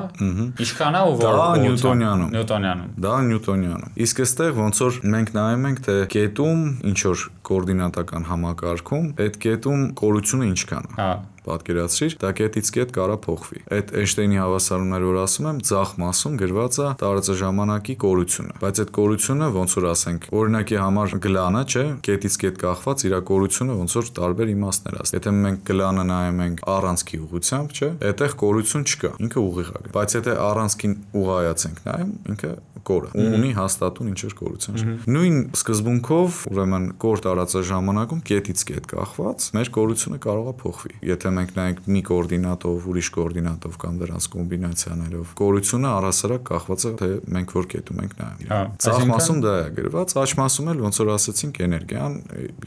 S1: ինչքան է ու որ նյուտոնյանում։ Դա
S2: նյուտոնյանում։ Իսկ այստեղ ոնց որ մենք նայում ենք, թե կետում ինչ որ կոորդինատական համակարգում, այդ կետում կորությունը ինչքան է։ Պատկերացրիր, դա կետից կետ կարա փոխվի։ Այդ Էյնշտեյնի հավասարումները, որ ասում եմ, ձախ մասում գրված է տարածաժամանակի կորությունը։ Բայց այդ կորությունը ոնց որ ասենք, օրինակի համար գլանը, չէ, կետից կետ կախված իր կորությունը ոնց որ տարբեր իմաստներ աստ։ Եթե մենք գլանը նայում ենք առանցքի ուղղությամբ, չէ, այդտեղ կորություն չկա, ինքը ուղիղ է։ Բայց եթե առանցքին ուղղայացենք նայում, ինքը կոր է։ Ունի հաստատուն ինչ որ կորություն։ Նույն սկզբունքով, ուրեմն կոր տարածաժամանակում կետից կետ կախված, մեր կորությունը կարող է փոխվի։ Եթե մենք նայենք մի կոորդինատով, ուրիշ կոորդինատով կամ դրանց կոմբինացիաներով, կորությունը առհասարակ կախված է թե մենք որ կետում ենք նայում։ Ձախ մասում դա է գրված, աջ մասում էլ ոնց որ ասացինք էներգիան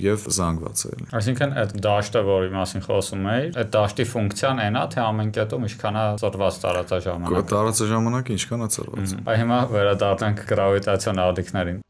S2: եւ զանգվածը է։
S1: Այսինքն այդ դաշտը, որի մասին խոսում էի, այդ դաշտի ֆունկցիան այնա, թե ամեն կետում ինչքան է ծրված տարածաժամանակը։
S2: Տարածաժամանակը ինչքան է ծրված։
S1: Այ հիմա վերադառնանք գրավիտացիոն ալիքներին։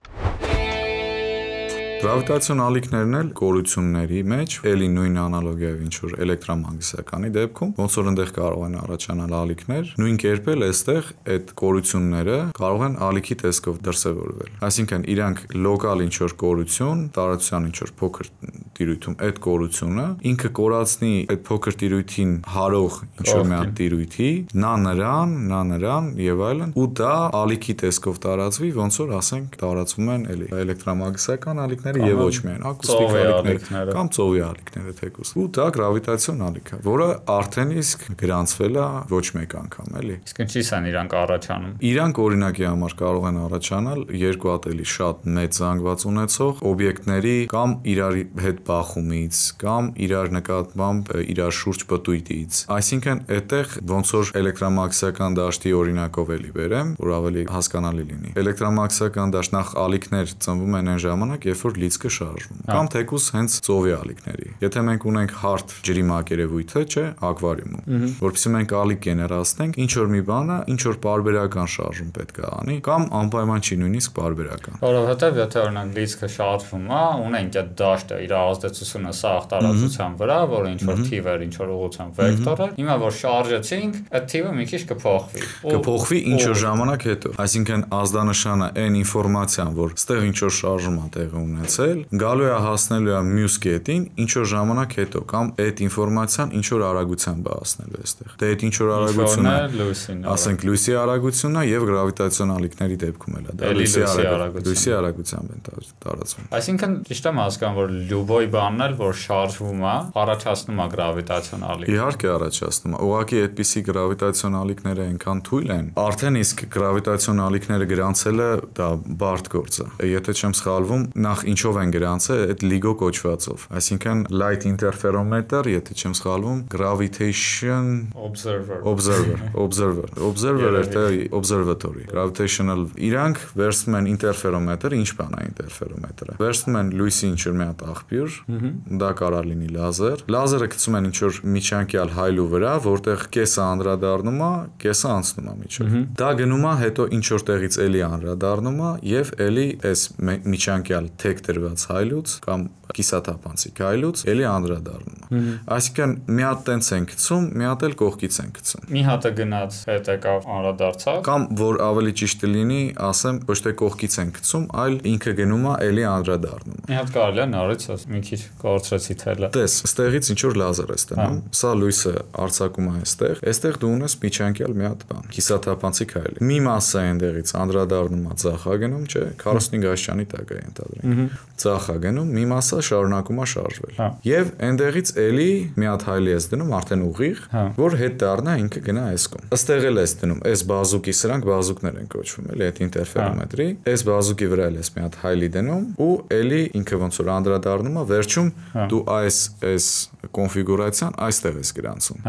S2: Գրավիտացիոն ալիքներն էլ կորությունների մեջ էլի նույն անալոգիայով ինչ որ էլեկտրամագնիսականի դեպքում ոնց որ այնտեղ կարող են առաջանալ ալիքներ, նույն կերպ էլ այստեղ այդ կորությունները կարող են ալիքի տեսքով դրսևորվել։ Այսինքն իրանք լոկալ ինչ որ կորություն, տարածության ինչ որ փոքր տիրույթում այդ կորությունը ինքը կորացնի այդ փոքր տիրույթին հարող ինչ որ մի հատ տիրույթի, նա նրան եւ այլն, ու դա ալիքի տեսքով տարածվի, ոնց որ ասենք տարածվում են էլի էլեկտրամագնիսական ալիքներ եւ ոչ միայն ակուստիկ ալիքներ կամ ծովի ալիքները թեկուզ։ Ու դա գրավիտացիոն ալիք է, որը արդեն իսկ գրանցվել է ոչ մեկ անգամ, էլի։
S1: Իսկ ինչի՞ս են իրանք առաջանում։
S2: Իրանք օրինակի համար կարող են առաջանալ երկու հատ էլի շատ մեծ զանգված ունեցող օբյեկտների կամ իրար հետ բախումից կամ իրար նկատմամբ իրար շուրջ պտույտից։ Այսինքն այդտեղ ոնց որ էլեկտրամագնիսական դաշտի օրինակով էլի բերեմ, որ ավելի հասկանալի լինի։ Էլեկտրամագնիսական դաշտ նախ ալիքներ ծնվում են այն ժամանակ, երբ որ լիցքը շարժվում, կամ թեկուզ հենց ծովի ալիքների։ Եթե մենք ունենք հարթ ջրի մակերևույթը, չէ, ակվարիումում, որովհետեւ մենք ալիք գեներացնենք, ինչ որ մի բանը, ինչ որ պարբերական շարժում պետք է անի, կամ անպայման չի նույնիսկ պարբերական։
S1: Որովհետեւ եթե օրինակ լիցքը շարժվում է, ունենք այդ դաշտը իր ազդեցությունը սաղ տարածության վրա, որը ինչ որ թիվ էր, ինչ որ ուղղությամբ վեկտոր էր, հիմա որ շարժեցինք, այդ թիվը մի քիչ կփոխվի։
S2: Կփոխվի ինչ որ ժամանակ հետո։ Այսինքն ազդանշանը այն ինֆորմացիան, որ ստեղ ինչ որ շարժում է տեղի ունեցել, գալու է հասնելու է մյուս կետին ինչ որ ժամանակ հետո, կամ այդ ինֆորմացիան ինչ որ արագությամբ է հասնելու այստեղ։ Դե այդ ինչ որ արագությունը, ասենք լույսի արագությունն է եւ գրավիտացիոն ալիքների դեպքում էլ է դա լույսի արագությամբ են տարածվում։
S1: Այսինքն ճիշտ եմ հասկանում, որ լյուբոյ գոյ բանն էլ, որ շարժվում է, առաջացնում է գրավիտացիոն ալիք։
S2: Իհարկե առաջացնում է։ Ուղղակի այդպիսի գրավիտացիոն ալիքները այնքան թույլ են։ Արդեն իսկ գրավիտացիոն ալիքները գրանցելը դա բարդ գործ է։ Եթե չեմ սխալվում, նախ ինչով են գրանցել, այդ LIGO կոչվածով, այսինքն Light Interferometer, եթե չեմ սխալվում, Gravitation Observer, թե Observatory, Gravitational, իրանք վերցնում են ինտերֆերոմետր, ինչ բան է ինտերֆերոմետրը։ Վերցնում են լույսի ինչ-որ մի հատ աղբյուր, դա կարող լինի լազեր։ Լազերը գցում են ինչ-որ միջանկյալ հայլու վրա, որտեղ կեսը անդրադառնում է, կեսը անցնում է միջով։ Դա գնում է, հետո ինչ-որ տեղից էլի անդրադառնում է եւ էլի այս միջանկյալ թեք դրված հայլուց կամ կիսաթափանցիկ հայլուց էլի անդրադառնում է։ Այսինքն մի հատ տենց են գցում, մի հատ էլ կողքից են գցում։
S1: Մի հատը գնաց, հետ եկավ անդրադարձավ։
S2: Կամ որ ավելի ճիշտ լինի, ասեմ, ոչ թե կողքից են գցում, այլ ինքը գնում է էլի անդրադառնում։
S1: Մի հատ կարելի է նորից մի քիչ կորցրեցի թելը։
S2: Տես, ստեղից ինչ որ լազեր է ստանում։ Սա լույսը արձակում է այստեղ։ Այստեղ դու ունես միջանկյալ մի հատ բան, կիսաթափանցիկ հայլ։ Մի մասը այնտեղից անդրադառնում է ձախ գնում, չէ, 45 աստիճանի տակ է ենթադրենք։ Ձախ գնում, մի մասը շարունակում է շարժվել։ Եվ այնտեղից էլի մի հատ հայլի ես դնում արդեն ուղիղ, որ հետ դառնա ինքը գնա այս կողմ։ Այստեղ էլ ես դնում, այս բազուկի, սրանք բազուկներ են կոչվում, էլի այդ ինտերֆերոմետրի։ Այս բազուկի վրա էլ ես մի հատ հայլի դնում ու էլի ինքը ոնց որ անդրադառնում է, վերջում դու այս կոնֆիգուրացիան այստեղ ես գրանցում։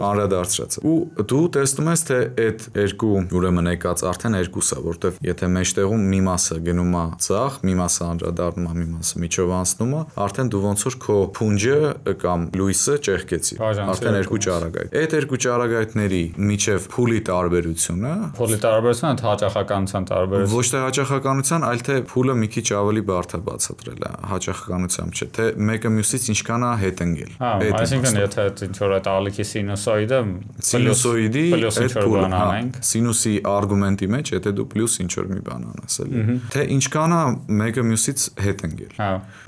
S2: Անդրադարձրած։ Ու դու տեսնում ես, թե այդ երկու ուրեմն եկած արդեն երկուսը, որտեվ եթե մեջտեղում մի մասը գնում է ձախ, մի մասը անդրադառնում է, մի մասը միջով անցնում է, արդեն դու ոնց որ քո փունջը կամ լույսը ճեղքեցի։ Արդեն երկու ճառագայթ։ Այդ երկու ճառագայթների միջև փուլի տարբերությունը,
S1: հաճախականության տարբերություն։
S2: Ոչ թե հաճախականության, այլ թե փուլը մի քիչ ավելի բարդ է բացատրել է, հաճախականությամբ չէ, թե մեկը մյուսից ինչքան է հետ ընկել։
S1: Այսինքն եթե ինչ որ այդ ալիքի սինուսոիդը
S2: սինուսոիդի այդ փուլը անենք, սինուսի արգումենտի մեջ, եթե դու պլյուս ինչ որ մի բան անես, էլի, թե ինչքան է մեկը մյուսից հետ ընկել։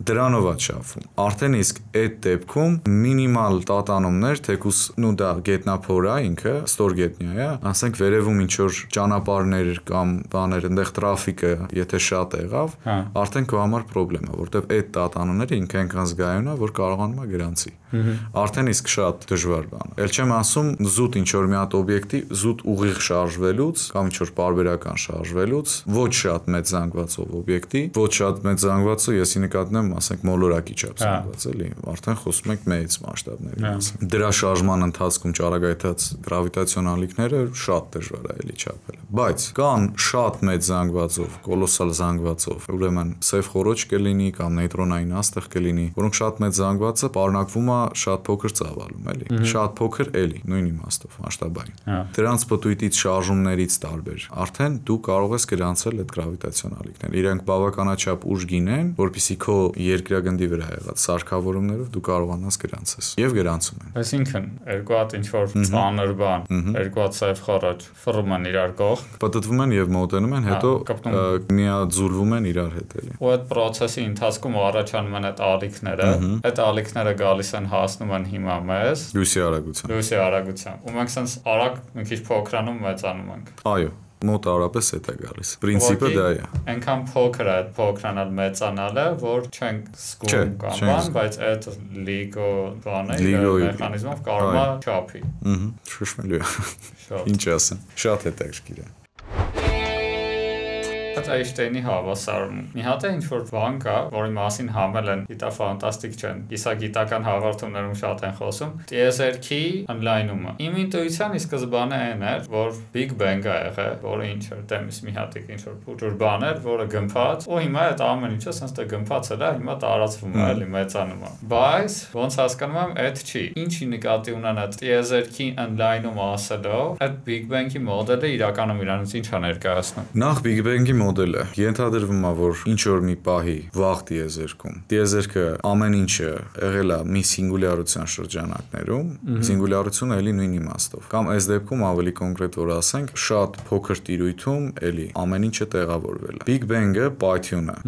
S2: Դրանով է շփվում։ Արդեն իսկ այդ դեպքում մինիմալ տատանումներ, թեկուս նու դա գետնափոր է ինքը, ստորգետնյա է, ասենք վերևում ինչ որ ճանապարհներ կամ բաներ, այնտեղ տրաֆիկը, եթե շատ եղավ, արդեն քո համար խնդրեմ է, որտեվ այդ տատանումները ինքը այնքան զգայուն է, որ կարողանում է գրանցի։ Արդեն իսկ շատ դժվար բան է։ Էլ չեմ ասում զուտ ինչ որ մի հատ օբյեկտիվ զուտ ուղիղ շարժվելուց կամ ինչ որ պարբերական շարժվելուց, ոչ շատ մեծ զանգվածով օբյեկտիվ, ոչ շատ մեծ զանգվածը, եսի նկատեմ, ասենք մոլորակի չափ զանգված էլի, արդեն խոսում ենք մեծ մասշտաբների մասին։ Դրա շարժման ընթացքում ճառագայթած գրավիտացիոն ալիքները շատ դժվար է էլի չափել։ Բայց կան շատ մեծ զանգվածով, կոլոսալ զանգվածով, ուրեմն սև խորոչ կլինի կամ նեյտրոնային աստղ կլինի, որոնք շատ մեծ զանգվածը պարունակվում է շատ փոքր ծավալում, էլի։ Շատ փոքր էլի, նույն իմաստով, մասշտաբային։ Դրանց պտույտից շարժումներից տարբեր։ Արդեն դու կարող ես գրանցել այդ գրավիտացիոն ալիքները։ Իրենք բավականաչափ ուժգին են, որպեսզի քո երկրագնդի վրա եղած սարքավորումներով դու կարողանաս գրանցես։ Եվ գրանցում են։
S1: Այսինքն, երկու հատ ինչ որ ծանր բան, երկու հատ սև խորոչ ֆռում են իրար կողք,
S2: պտտվում են եւ մոտենում են, հետո միաձուլվում են իրար հետ էլի։
S1: Ու այդ process-ի ընթացքում առաջանում են այդ ալիքները, այդ ալիքները գալիս են հասնում են հիմա մեզ
S2: լույսի արագությամբ։
S1: Ու մենք sense արագ մի քիչ փոքրանում մեծանում ենք։
S2: Այո, մոտավորապես այդ է գալիս։ Պրինցիպը դա է։
S1: Այնքան փոքր է այդ փոքրանալ մեծանալը, որ չենք զգում կամ բան, բայց այդ LIGO բանը մեխանիզմով կարող է չափի։
S2: Շշմելու է։ Ինչ ասեմ։ Շատ հետաքրքիր է։
S1: Einstein-ի հավասարում։ Մի հատ է ինչ-որ բան կա, որի մասին համել են, դիտա ֆանտաստիկ չեն։ Իսա գիտական հաղորդումներում շատ են խոսում։ Տիեզերքի ընդլայնումը։ Իմ ինտուիցիան ի սկզբանե այն էր, որ Big Bang-ը եղել, որը ինչ էր, դեմից մի հատ ինչ-որ փոքր բան էր, որը գմփած, ու հիմա այդ ամեն ինչը sense դա գմփացել է, հիմա տարածվում է, էլի մեծանում է։ Բայց ոնց հասկանում եմ, այդ չի։ Ինչի նկատի ունեն այդ տիեզերքի ընդլայնում ասելով, այդ Big Bang-ի մոդելը իրականում իրանից ինչ է ներկայացնում։
S2: Նախ Big Bang-ի մոդելը ենթադրվում է, որ ինչ որ մի պահի վաղ տիեզերքը ամեն ինչը եղել է մի սինգուլյարության շրջանակներում, սինգուլյարությունը էլի նույն իմաստով։ Կամ այս դեպքում ավելի կոնկրետ որ ասենք, շատ փոքր տիրույթում էլի ամեն ինչը տեղավորվել է։ Big Bang-ը պայթյուն է։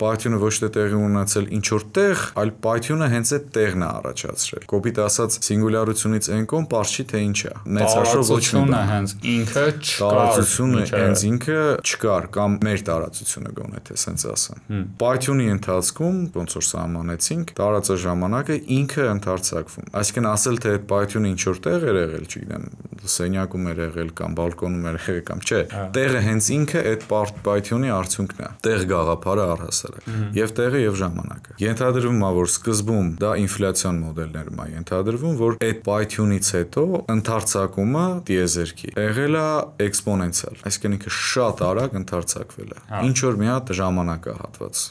S2: պայթյունը ոչ թե տեղի ունեցել ինչ որ տեղ, այլ պայթյունը հենց այդ տեղն է առաջացրել։ Կոպիտ ասած սինգուլյարությունից այն կողմ պարզ չի թե ինչ է։ Մեծ հաշվով ոչ մի
S1: բան հենց ինքը չկար,
S2: տարածությունը հենց ինքը չկար կամ մեր տարածությունը գոնե թե սենց ասեմ։ Պայթյունի ընթացքում ոնց որ սահմանեցինք, տարածաժամանակը ինքը ընդարձակվում։ Այսինքն ասել թե այդ պայթյունը ինչ որ տեղ էր եղել, չգիտեմ, սենյակում էր եղել կամ բալկոնում էր եղել կամ չէ, տեղը հենց ինքը այդ պայթյունի արդյունքն է։ Տեղ գաղափարը առհասարակ եւ տեղը եւ ժամանակը։ Ենթադրվում է, որ սկզբում դա ինֆլյացիոն մոդելներում է ենթադրվում, որ այդ պայթյունից հետո ընդարձակումը տիեզերքի եղել է էքսպոնենցիալ, այսինքն ինքը շատ արագ ընդարձակվել է։ Ինչ որ մի հատ ժամանակահատված։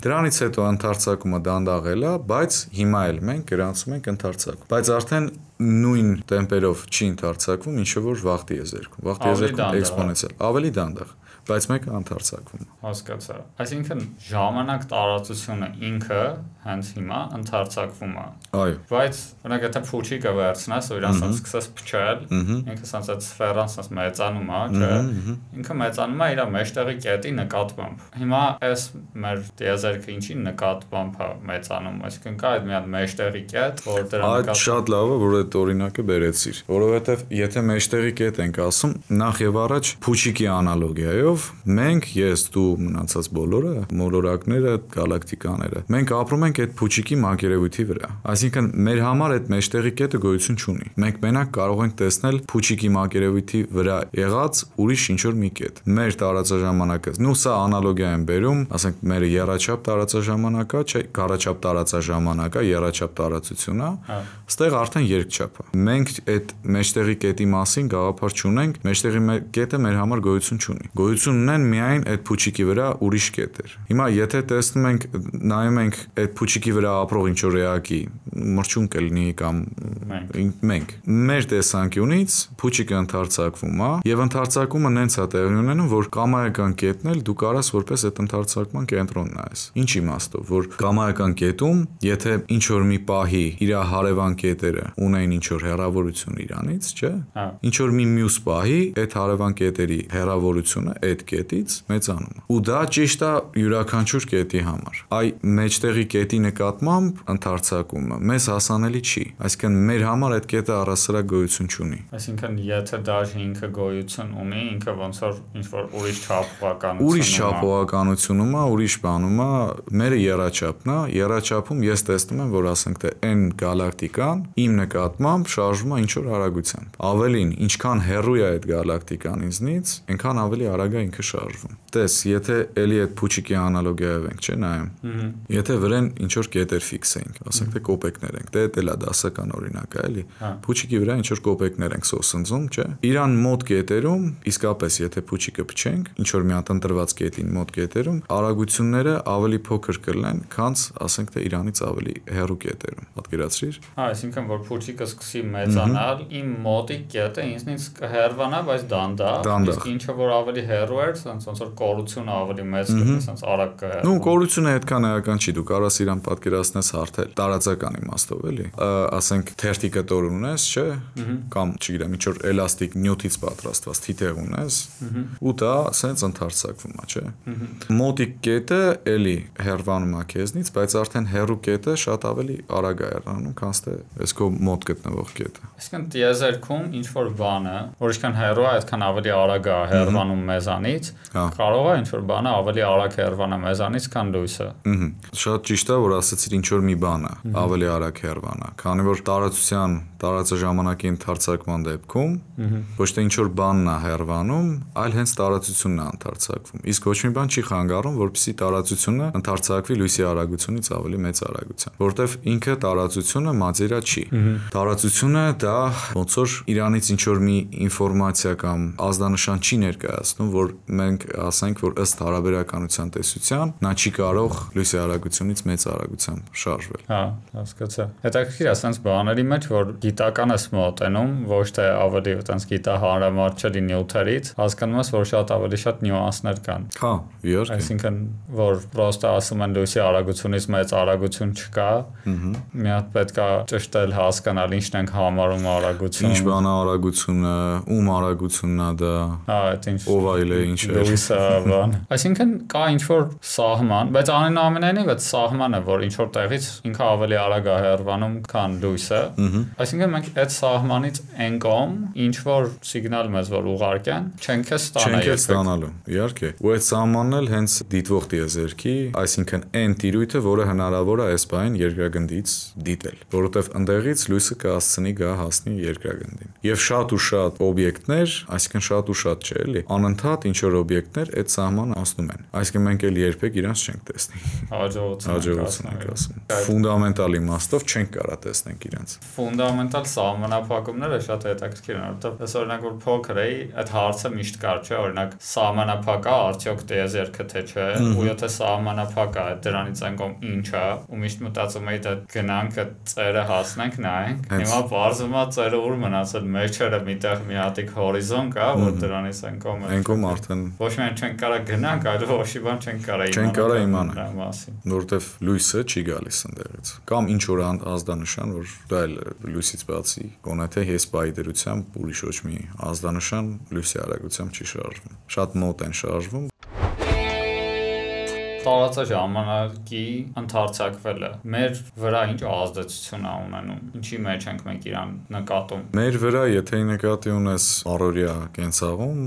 S2: Դրանից հետո ընդարձակումը դանդաղել է, բայց հիմա էլ մենք գրանցում ենք ընդարձակում։ Բայց արդեն նույն տեմպերով չի ընդարձակվում, ինչը որ վաղ տիեզերքում։ Վաղ տիեզերքում էքսպոնենցիալ, ավելի դանդաղ, բայց մեկը ընդարձակվում։
S1: Հասկացա։ Այսինքն ժամանակ տարածությունը ինքը հենց հիմա ընդարձակվում է։
S2: Այո։
S1: Բայց օրինակ եթե փուչիկը վերցնես, ու իրան ասած սկսես փչել, ինքը ասած այդ սֆերան ասած մեծանում է, չէ։ Ինքը մեծանում է իր մեջտեղի կետի նկատմամբ։ Հիմա այս մեր տիեզերքը ինչի նկատմամբ է մեծանում, այսինքն կա այդ մի հատ մեջտեղի կետ, որ դրա
S2: նկատմամբ։ Այդ շատ լավ է, որ այդ օրինակը բերեցիր, որովհետև եթե մեջտեղի կետ ենք ասում, նախ եւ առաջ փուչիկի անալոգիայով մենք, ես, դու, մնացած բոլորը, մոլորակները, գալակտիկաները, մենք ապրում ենք այդ փուչիկի մակերևույթի վրա։ Այսինքն մեր համար այդ մեջտեղի կետը գոյություն չունի։ Մենք մենակ կարող ենք տեսնել փուչիկի մակերևույթի վրա եղած ուրիշ ինչ-որ մի կետ։ Մեր տարածաժամանակը, նու սա անալոգիա եմ բերում, ասենք մեր եռաչափ տարածաժամանակը, չէ, գառաչափ տարածաժամանակը, եռաչափ տարածությունը, ստեղ արդեն երկչափ է։ Մենք այդ մեջտեղի կետի մասին գաղափար չունենք, մեջտեղի կետը մեր համար գոյություն չունի։ Գոյություն ունեն միայն այդ փուչիկի վրա ուրիշ կետեր։ Հիմա եթե տեսնում ենք, նայում ենք այդ փուչիկի վրա ապրող ինչ-որ էակի, մրջուն կլինի կամ մենք, մեր տեսանկյունից փուչիկը ընդարձակվում է եւ ընդարձակումը նենց է տեղի ունենում, որ կամայական կետն էլ դու կարաս որպես այդ ընդարձակման կենտրոնն ես։ Ինչ իմաստով, որ կամայական կետում, եթե ինչ-որ մի պահի իր հարևան կետերը ունեն ինչ-որ հեռավորություն իրանից, չէ՞։ Ինչ-որ մի մյուս պահի այդ հարևան կետերի հեռավորությունը այդ կետից մեծանում է։ Ու դա ճիշտ է յուրաքանչյուր կետի համար։ Այ մեջտեղի կետի նկատմամբ ընդարձակումը մեզ հասանելի չի։ Այսինքն մեր համար այդ կետը առհասարակ գոյություն չունի։
S1: Այսինքն եթե դաժե ինքը գոյություն ունի, ինքը ոնց որ ինչ-որ ուրիշ չափողականություն։
S2: Ուրիշ չափողականությունում է, ուրիշ բանում է, մերը եռաչափն է, եռաչափում ես տեսնում եմ, որ ասենք թե n գալակտիկան իմ նկատմամբ շարժվում է ինչ-որ արագությամբ։ Ավելին, ինչքան հեռու է այդ գալակտիկան ինձնից, այնքան ավելի արագ է ինքը շարժվում։ Տես, եթե էլի այդ փուչիկի անալոգիայով ենք, չէ՞, նայեմ։ Եթե վրան ինչ-որ կետեր ֆիքսենք, ասենք թե կոպեկներ ենք, դե դա դասական օրինակ է, էլի։ Փուչիկի վրա ինչ-որ կոպեկներ ենք սոսնձում, չէ՞։ Իրան մոտ կետերում, իսկապես եթե փուչիկը փչենք, ինչ-որ մի հատ ընտրված կետին մոտ կետերում, արագությունները ավելի փոքր կլինեն, քան ասենք թե իրանից ավելի հեռու կետերում։ Պատկերացրիր։
S1: Այսինքն որ փուչիկը սկսի մեծանալ, իմ մոտի կետը ինձնից կհեռվանա, բայց դանդաղ, իսկ ինչը որ ավելի հեռու էր, ոնց որ կորությունը ավելի մեծ կլինի, ոնց արագ կհեռվի։
S2: Նու կորությունը այդքան էական չի, դու կարաս իրան պատկերացնես հարթել տարածական իմաստով, էլի։ Ասենք թերթի կտոր ունես, չէ՞, կամ չգիտեմ, ինչ որ էլաստիկ նյութից պատրաստված թիթեղ ունես, ու դա սենց ընդարձակվում է, չէ՞։ Մոտիկ կետը էլի հեռվանում է քեզնից, բայց արդեն հեռու կետը շատ ավելի արագ է հեռանում, քան թե այս քո մոտ գտնվող կետը։
S1: Այսինքն տիեզերքում ինչ որ բանը, որ ինչքան հեռու է, այդքան ավելի արագ է հեռվանում մեզանից, կարող է ինչ որ բանը ավելի արագ հեռվանա մեզանից, քան լույսը։
S2: Շատ ճիշտ է, որ ասացիր ինչ որ մի բան է ավելի արագ հեռվանա, քանի որ տարածժամանակի ընդարձակման դեպքում ոչ թե ինչ որ բանն է հեռվանում, այլ հենց տարածությունն է ընդարձակվում։ Իսկ ոչ մի բան չի խանգարում, որպեսզի տարածությունը ընդարձակվի լույսի արագությունից ավելի մեծ արագությամբ, որտեվ ինքը տարածությունը մածերա չի։ Տարածությունը դա ոնց որ իրանից ինչ որ մի ինֆորմացիա կամ ազդանշան չի ներկայացնում, որ մենք ասենք, որ ըստ հարաբերականության տեսության նա չի կարող լույսի արագությունից մեծ արագությամբ շարժվել։
S1: Հասկացա։ Հետաքրքիր է, ասենց բաների մեջ, որ գիտական ես մոտենում, ոչ թե ավելի այտենց գիտահանրամատչելի նյութերից, հասկանում ես, որ շատ ավելի շատ նյուանսներ կան։
S2: Հա, իհարկե։
S1: Այսինքն, որ պրոստը ասում են լույսի արագությունից մեծ արագություն չկա, մի հատ պետք է ճշտել հասկանալ ինչն ենք համարում արագություն։
S2: Ինչ բան է արագությունը, ում արագությունն է դա։
S1: Հա, այդ ինչ
S2: ով այլ է ինչ է։
S1: լույսը բան։ Այսինքն կա ինչ որ սահման, բայց ամենայնիվ այդ սահմանը, որ ինչ որ տեղից ինքը ավելի արագ է հեռանում, քան լույսը։ Այսինքն մենք այդ սահմանից այն կողմ ինչ որ սիգնալ մեզ որ ուղարկեն, չենք
S2: ստանալու։ Իհարկե։ Ու այդ սահմանն էլ հենց դիտվող տիեզերքի, այսինքն այն տիրույթը, որը հնարավոր է այս բային երկրագնդից դիտել, որովհետև ընդեղից լույսը կհասցնի գա հասնի երկրագնդին։ Եվ շատ ու շատ օբյեկտներ, այսինքն շատ ու շատ չէ, էլի, անընդհատ ինչ որ օբյեկտներ այդ սահմանը անցնում են։ Այսինքն մենք էլ երբեք իրանց չենք տեսնի։ Հաջողություն ենք ասում։ Ֆունդամենտալ իմաստով չենք կարա տեսնենք իրանց։
S1: Ֆունդամենտալ սահմանափակումները շատ հետաքրքիր են, որովհետև ես օրինակ որ փոքր էի, այդ հարցը միշտ կար, չէ, օրինակ սահմանափակ է արդյոք տիեզերքը թե չէ, ու եթե սահմանափակ է, դրանից այն կողմ ինչ է, ու միշտ մտածում էի դա գնանք այդ ծերը հասնենք նայենք։ Հիմա բարձում է ծերը ուր մնացել մեջերը միտեղ մի հատիկ հորիզոն կա, որ դրանից այն կողմ
S2: այն կողմ արդեն
S1: ոչ միայն չենք կարա գնանք, այլ ոչի բան չենք կարա
S2: իմանալ, որովհետև լույսը չի գալիս ընդեղից։ Կամ ինչ որ ազդանշան, որ դա էլ լույսից բացի, գոնե թե հեսպայի դրությամբ ուրիշ ոչ մի ազդանշան լույսի արագությամբ չի շարժվում։ Շատ մոտ են շարժվում։
S1: Տարածաժամանակի ընդարձակվելը մեր վրա ինչ ազդեցություն է ունենում, ինչի մեջ ենք մենք իրան նկատում։
S2: Մեր վրա, եթե նկատի ունես առօրյա կենցաղում,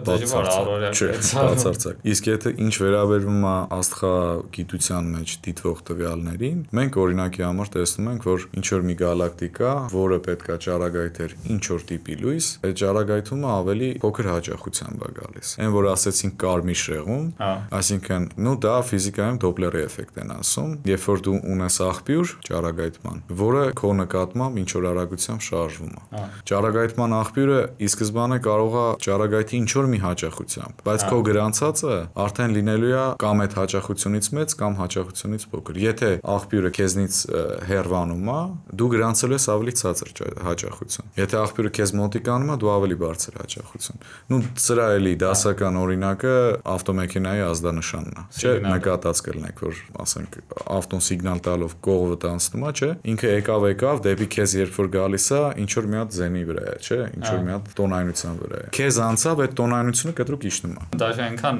S2: բացարձակ։ Իսկ եթե ինչ վերաբերվում է աստղագիտության մեջ դիտվող տվյալներին, մենք օրինակի համար տեսնում ենք, որ ինչ որ մի գալակտիկա, որը պետքա ճառագայթեր ինչ որ տիպի լույս, այդ ճառագայթումը ավելի փոքր հաճախությամբ է գալիս։ Այն որ ասեցին կարմիր շեղում, այսինքն նո դա ֆիզիկայում դոպլերի էֆեկտ են ասում, երբ որ դու ունես աղբյուր ճառագայթման, որը քո նկատմամբ ինչ որ արագությամբ շարժվում է։ Ճառագայթման աղբյուրը ի սկզբանե կարող է ճառագայթի ինչ որ մի հաճախությամբ, բայց քո գրանցածը արդեն լինելու է կամ այդ հաճախությունից մեծ կամ հաճախությունից փոքր։ Եթե աղբյուրը քեզնից հեռվանում է, դու գրանցելու ես ավելի ցածր հաճախություն։ Եթե աղբյուրը քեզ մոտիկանում է, դու ավելի բարձր հաճախություն։ Նու սրա էլի դասական օրինակը ավտոմեքենայի ազդանշանն է։ Չէ, նկատած կլինեք, որ ասենք ավտոն սիգնալ տալով կողովը անցնում է, չէ, ինքը եկավ դեպի քեզ երբ որ գալիս է, ինչ որ մի հատ զենի վրա է, չէ, ինչ որ մի հատ տոնայնության վրա է։ Քեզ անցավ այդ տոնայնությունը կտրուկ իջնում է։
S1: Դա այնքան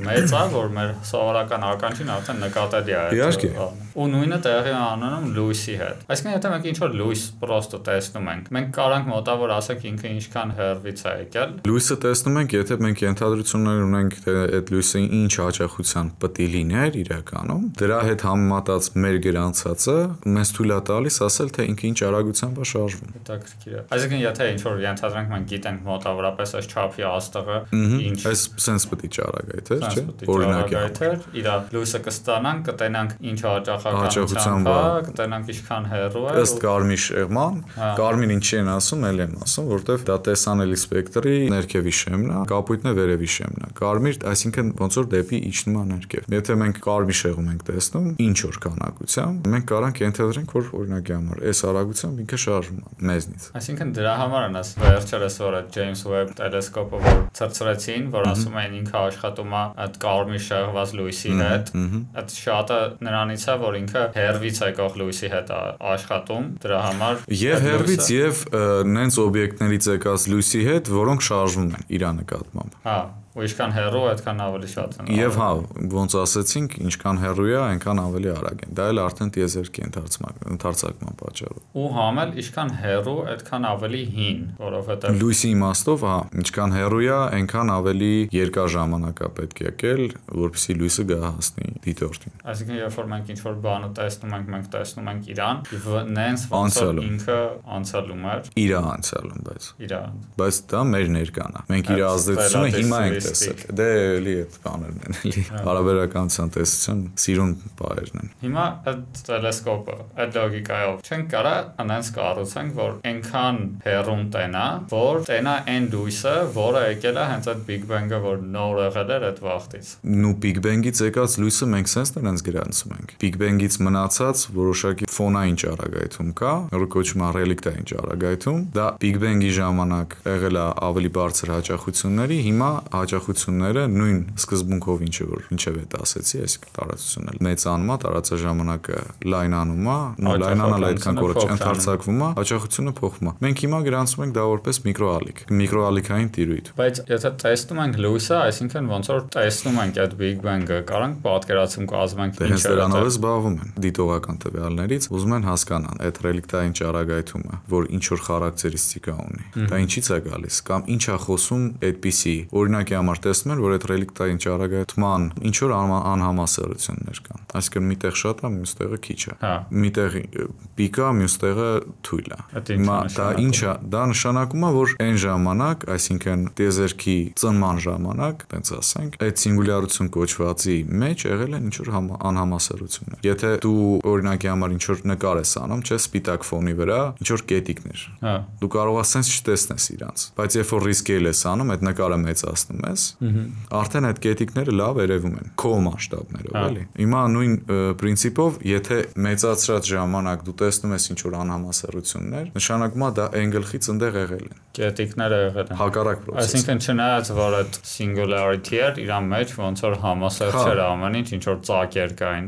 S1: մեծ է, որ մեր սովորական ականջին արդեն նկատելի է։
S2: Իհարկե։
S1: Ու նույնը տեղի ունենում լույսի հետ։ Այսինքն եթե մենք ինչ որ լույս պրոստը տեսնում ենք, մենք կարանք մոտավոր ասենք ինքը ինչքան հեռվից է եկել։
S2: Լույսը տեսնում ենք, եթե մենք ենթադրություններ ունենք, թե այդ լույսը ինչ հաճախության պետք է լիներ իրականում, դրա հետ համեմատած մեր գրանցածը մեզ թույլ է տալիս ասել, թե ինքը ինչ արագությամբ է շարժվում։
S1: Հետաքրքիր է։ Այսինքն եթե ինչ որ ենթադրենք մենք գիտենք մոտավորապես այս չափի աստղը ինչ
S2: այս sense պետք է ճառագայթեր, չէ՞։ Օրինակի համար։
S1: Իրա լույսը կստանանք, կտենանք ինչ հաճախականությամբ է, կտենանք ինչքան հեռու է։
S2: Ըստ կարմիր շեղման, կարմիր ինչի են ասում, էլ եմ ասում, որովհետև դա տեսանելի սպեկտրի ներքևի շեմն է, կապույտն է վերևի շեմն է։ Կարմիր, այսինքն ոնց որ դեպի իջնում է ներքև։ Եթե մենք կարմիր շեղում ենք տեսնում, ինչ որ քանակությամբ, մենք կարանք ենթադրենք, որ օրինակի համար այս արագությամբ ինքը շարժվում է մեզնից։
S1: Այսինքն դրա համար են աս վերջերս որ այդ James Webb տելեսկոպը որ ցրցրեցին, որ ասում են ինքը աշխատում է այդ կարմիր շեղված լույսի հետ, այդ շատը նրանից է, որ ինքը հեռվից եկող լույսի հետ է աշխատում, դրա համար
S2: եւ հեռվից եւ նենց օբյեկտներից եկած լույսի հետ, որոնք շարժվում են իր նկատմամբ։
S1: Հա, ու ինչքան հեռու այդքան ավելի շատ են։
S2: Եվ հա, ոնց ասեցինք, ինչքան հեռու է, այնքան ավելի արագ են։ Դա էլ արդեն տիեզերքի ընդարձակման պատճառով։
S1: Ու համել ինչքան հեռու, այդքան ավելի հին, որովհետև
S2: լույսի իմաստով, հա, ինչքան հեռու է, այնքան ավելի երկար ժամանակ է պետք եկել, որպեսզի լույսը գա հասնի դիտորդին։
S1: Այսինքն, երբ որ մենք ինչ-որ բանը տեսնում ենք, մենք տեսնում ենք իրան, նենց ոնց որ ինքը անցյալում էր։
S2: Իր անցյալում, բայց դա մեր ներկան է։ Մենք իր ազդեցությունը հիմա ենք տեսել։ Դե էլի այդ բաներն են, էլի հարաբերականության տեսության սիրուն բառերն են։
S1: Հիմա այդ տելեսկոպը, այդ լոգիկայով չեն կարա անենց կառուցենք, որ այնքան հեռուն տենա, որ տենա այն լույսը, որը եկել է հենց այդ Big Bang-ը, որ նոր եղել էր այդ վաղտից։
S2: Նու Big Bang-ից եկած լույսը մենք sense նրանց գրանցում ենք։ Big Bang-ից մնացած որոշակի ֆոնային ճառագայթում կա, որը կոչվում է ռելիկտային ճառագայթում։ Դա Big Bang-ի ժամանակ եղել է ավելի բարձր հաճախությունների, հիմա հաճախությունները նույն սկզբունքով ինչև է ասեցի, այսինքն տարածությունն էլ մեծանում է, տարածաժամանակը լայնանում է, լայնանալ այդքան կորը ընդարձակվում է, հաճախությունը փոխվում է։ Մենք հիմա գրանցում ենք դա որպես միկրոալիք, միկրոալիքային տիրույթ։
S1: Բայց եթե տեսնում ենք լույսը, այսինքն ոնց որ տեսնում ենք այդ Big Bang-ը, կարանք պատկերացում կազմենք
S2: ինչ է։ Դրանով է զբաղվում են դիտողական տվյալներից, ուզում են հասկանան այդ ռելիկտային ճառագայթումը, որ ինչ որ խարակտերիստիկա ունի։ Դա ինչից է գալիս կամ ինչ է խոսում այդպիսի։ Օրինակի համար տեսնում են, որ այդ ռելիկտային ճառագայթման ինչ որ անհամասարություններ կան։ Այսինքն միտեղ շատ է, մյուս տեղը քիչ է։ Միտեղ պիկ է, մյուս տեղը թույլ է։ Հիմա դա ինչ է, դա նշանակում է, որ այն ժամանակ, այսինքն տիեզերքի ծնման ժամանակ, տենց ասենք, այդ սինգուլյարություն կոչվածի մեջ եղել են ինչ որ անհամասարություններ։ Եթե դու օրինակի համար ինչ որ նկար ես անում, չէ, սպիտակ ֆոնի վրա ինչ որ կետիկներ։ Դու կարող ես sense չտեսնես իրանց, բայց երբ որ ռիսկել ես անում, այդ նկարը մեծացնում ես, արդեն այդ կետիկները լավ երևում են քո մասշտաբներով, էլի։ Հիմա նույն պրինցիպով, եթե մեծացրած ժամանակ դու տեսնում ես ինչ որ անհամասարություններ, նշանակում է դա այն գլխից ընդեղ եղել են։
S1: Կետիկները եղել են։
S2: Հակառակ process։
S1: Այսինքն չնայած որ այդ singularity էր, իր մեջ ոնց որ համասարք չէր ամեն ինչ որ ծակեր կային։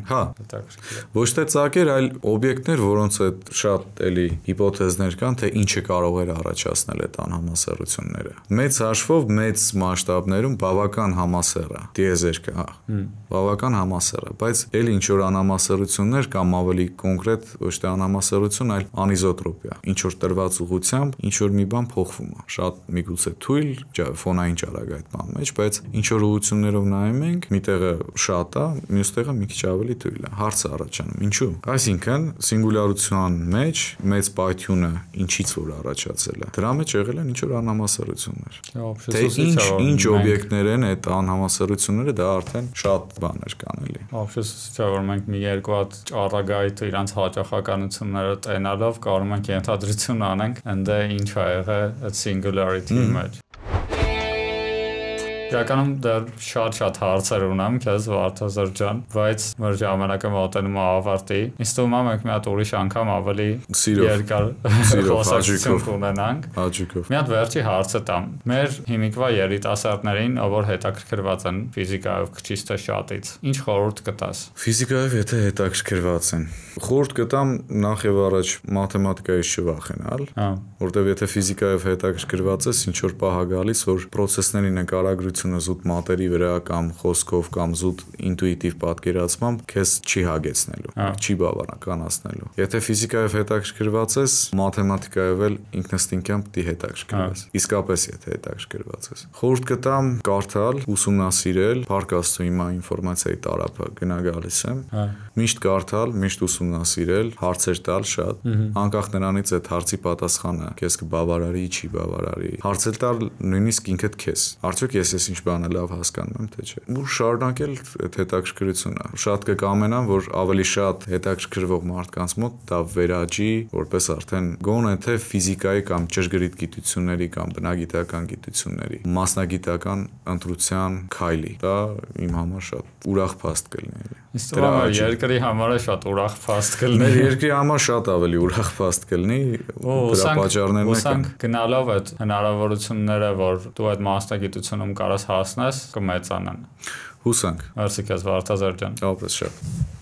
S2: Ոչ թե ծակեր, այլ օբյեկտներ, որոնց այդ շատ էլի հիպոթեզներ կան, թե ինչը կարող էր առաջացնել այդ անհամասարությունները։ Մեծ հաշվով մեծ մասշտաբներում բավական համասեռ է տիեզերքը, բավական համասեռ է, բայց էլի ինչ որ անհամասարություններ կամ ավելի կոնկրետ ոչ թե անհամասարություն, այլ անիզոտրոպիա։ Ինչ որ տրված ուղղությամբ ինչ որ մի բան փոխվում է։ Շատ միգուցե թույլ ֆոնային ճառագայթման մեջ, բայց ինչ որ ուղղություններով նայում ենք, մի տեղը շատ է, մյուս տեղը մի քիչ ավելի թույլ է։ Հարցը առաջանում, ինչու՞։ Այսինքն սինգուլյարության մեջ մեծ պայթյունը ինչից որ առաջացել է։ Դրա մեջ եղել են ինչ որ անհամասարություններ։ Թե ինչ օբյեկտներ են այդ անհամասարությունները, դա արդեն շատ բաներ կան էլի։
S1: Ովքեր որ մենք մի երկու հատ ճառագայթ իրանց հաճախականությունները տենալով կարող ենք ենթադրություն անենք, ընդ ինչ ա եղել այդ singularity-ի մեջ։ Իրականում դեռ շատ հարցեր ունեմ քեզ Վարդազար ջան, բայց մեր ժամանակը մոտենում է ավարտի։ Ինձ թվում է մենք մի հատ ուրիշ անգամ ավելի երկար խոսակցություն կունենանք։
S2: Հաճիկով։
S1: Մի հատ վերջի հարցը տամ։ Մեր հիմիկվա երիտասարդներին, ով հետաքրքրված են ֆիզիկայով քիչ թե շատից, ինչ խորհուրդ կտաս։
S2: Ֆիզիկայով եթե հետաքրքրված են, խորհուրդ կտամ նախ եւ առաջ մաթեմատիկայից չվախենալ, որտեւ եթե ֆիզիկայով հետաքրքրված ես, ինչ որ պահ գալիս, որ process-ների նկարագրությունը զուտ մատերի վրա կամ խոսքով կամ զուտ ինտուիտիվ պատկերացմամբ քեզ չի հագեցնելու, չի բավականացնելու։ Եթե ֆիզիկայով հետաքրքրված ես, մաթեմատիկայով էլ ինքնըստինքյան պիտի հետաքրքրված։ Իսկապես եթե հետաքրքրված ես, խորհուրդ կտամ կարդալ, ուսումնասիրել, Փառք Աստծո հիմա ինֆորմացիայի տարափը գնա գալիս եմ, միշտ կարդալ, միշտ ուսումնասիրել, հարցեր տալ շատ, անկախ նրանից այդ հարցի պատասխանը քեզ կբավարարի, չի բավարարի։ Հարցեր տալ նույնիսկ ինքդ քեզ։ Արդյոք ես ինչ բանը լավ հասկանում եմ, թե չէ։ Ու շարունակել այդ հետաքրքրությունը։ Շատ կկամենամ, որ ավելի շատ հետաքրքրվող մարդկանց մոտ դա վերաճի, որպես արդեն գոնե թե ֆիզիկայի կամ ճշգրիտ գիտությունների կամ բնագիտական գիտությունների մասնագիտական ընտրության քայլի։ Դա իմ համար շատ ուրախ փաստ կլինի։
S1: Դրա երկրի համար շատ ուրախ փաստ կլինի։
S2: Մեր երկրի համար շատ ավելի ուրախ փաստ կլինի։ Դրա պատճառներն են։
S1: Գնալով այդ հնարավորությունները, որ դու այդ մասնագիտությունում կարաս հասնես, կմեծանան։
S2: Հուսանք։
S1: Merci քեզ Վարդազար ջան։
S2: Ապրես շատ։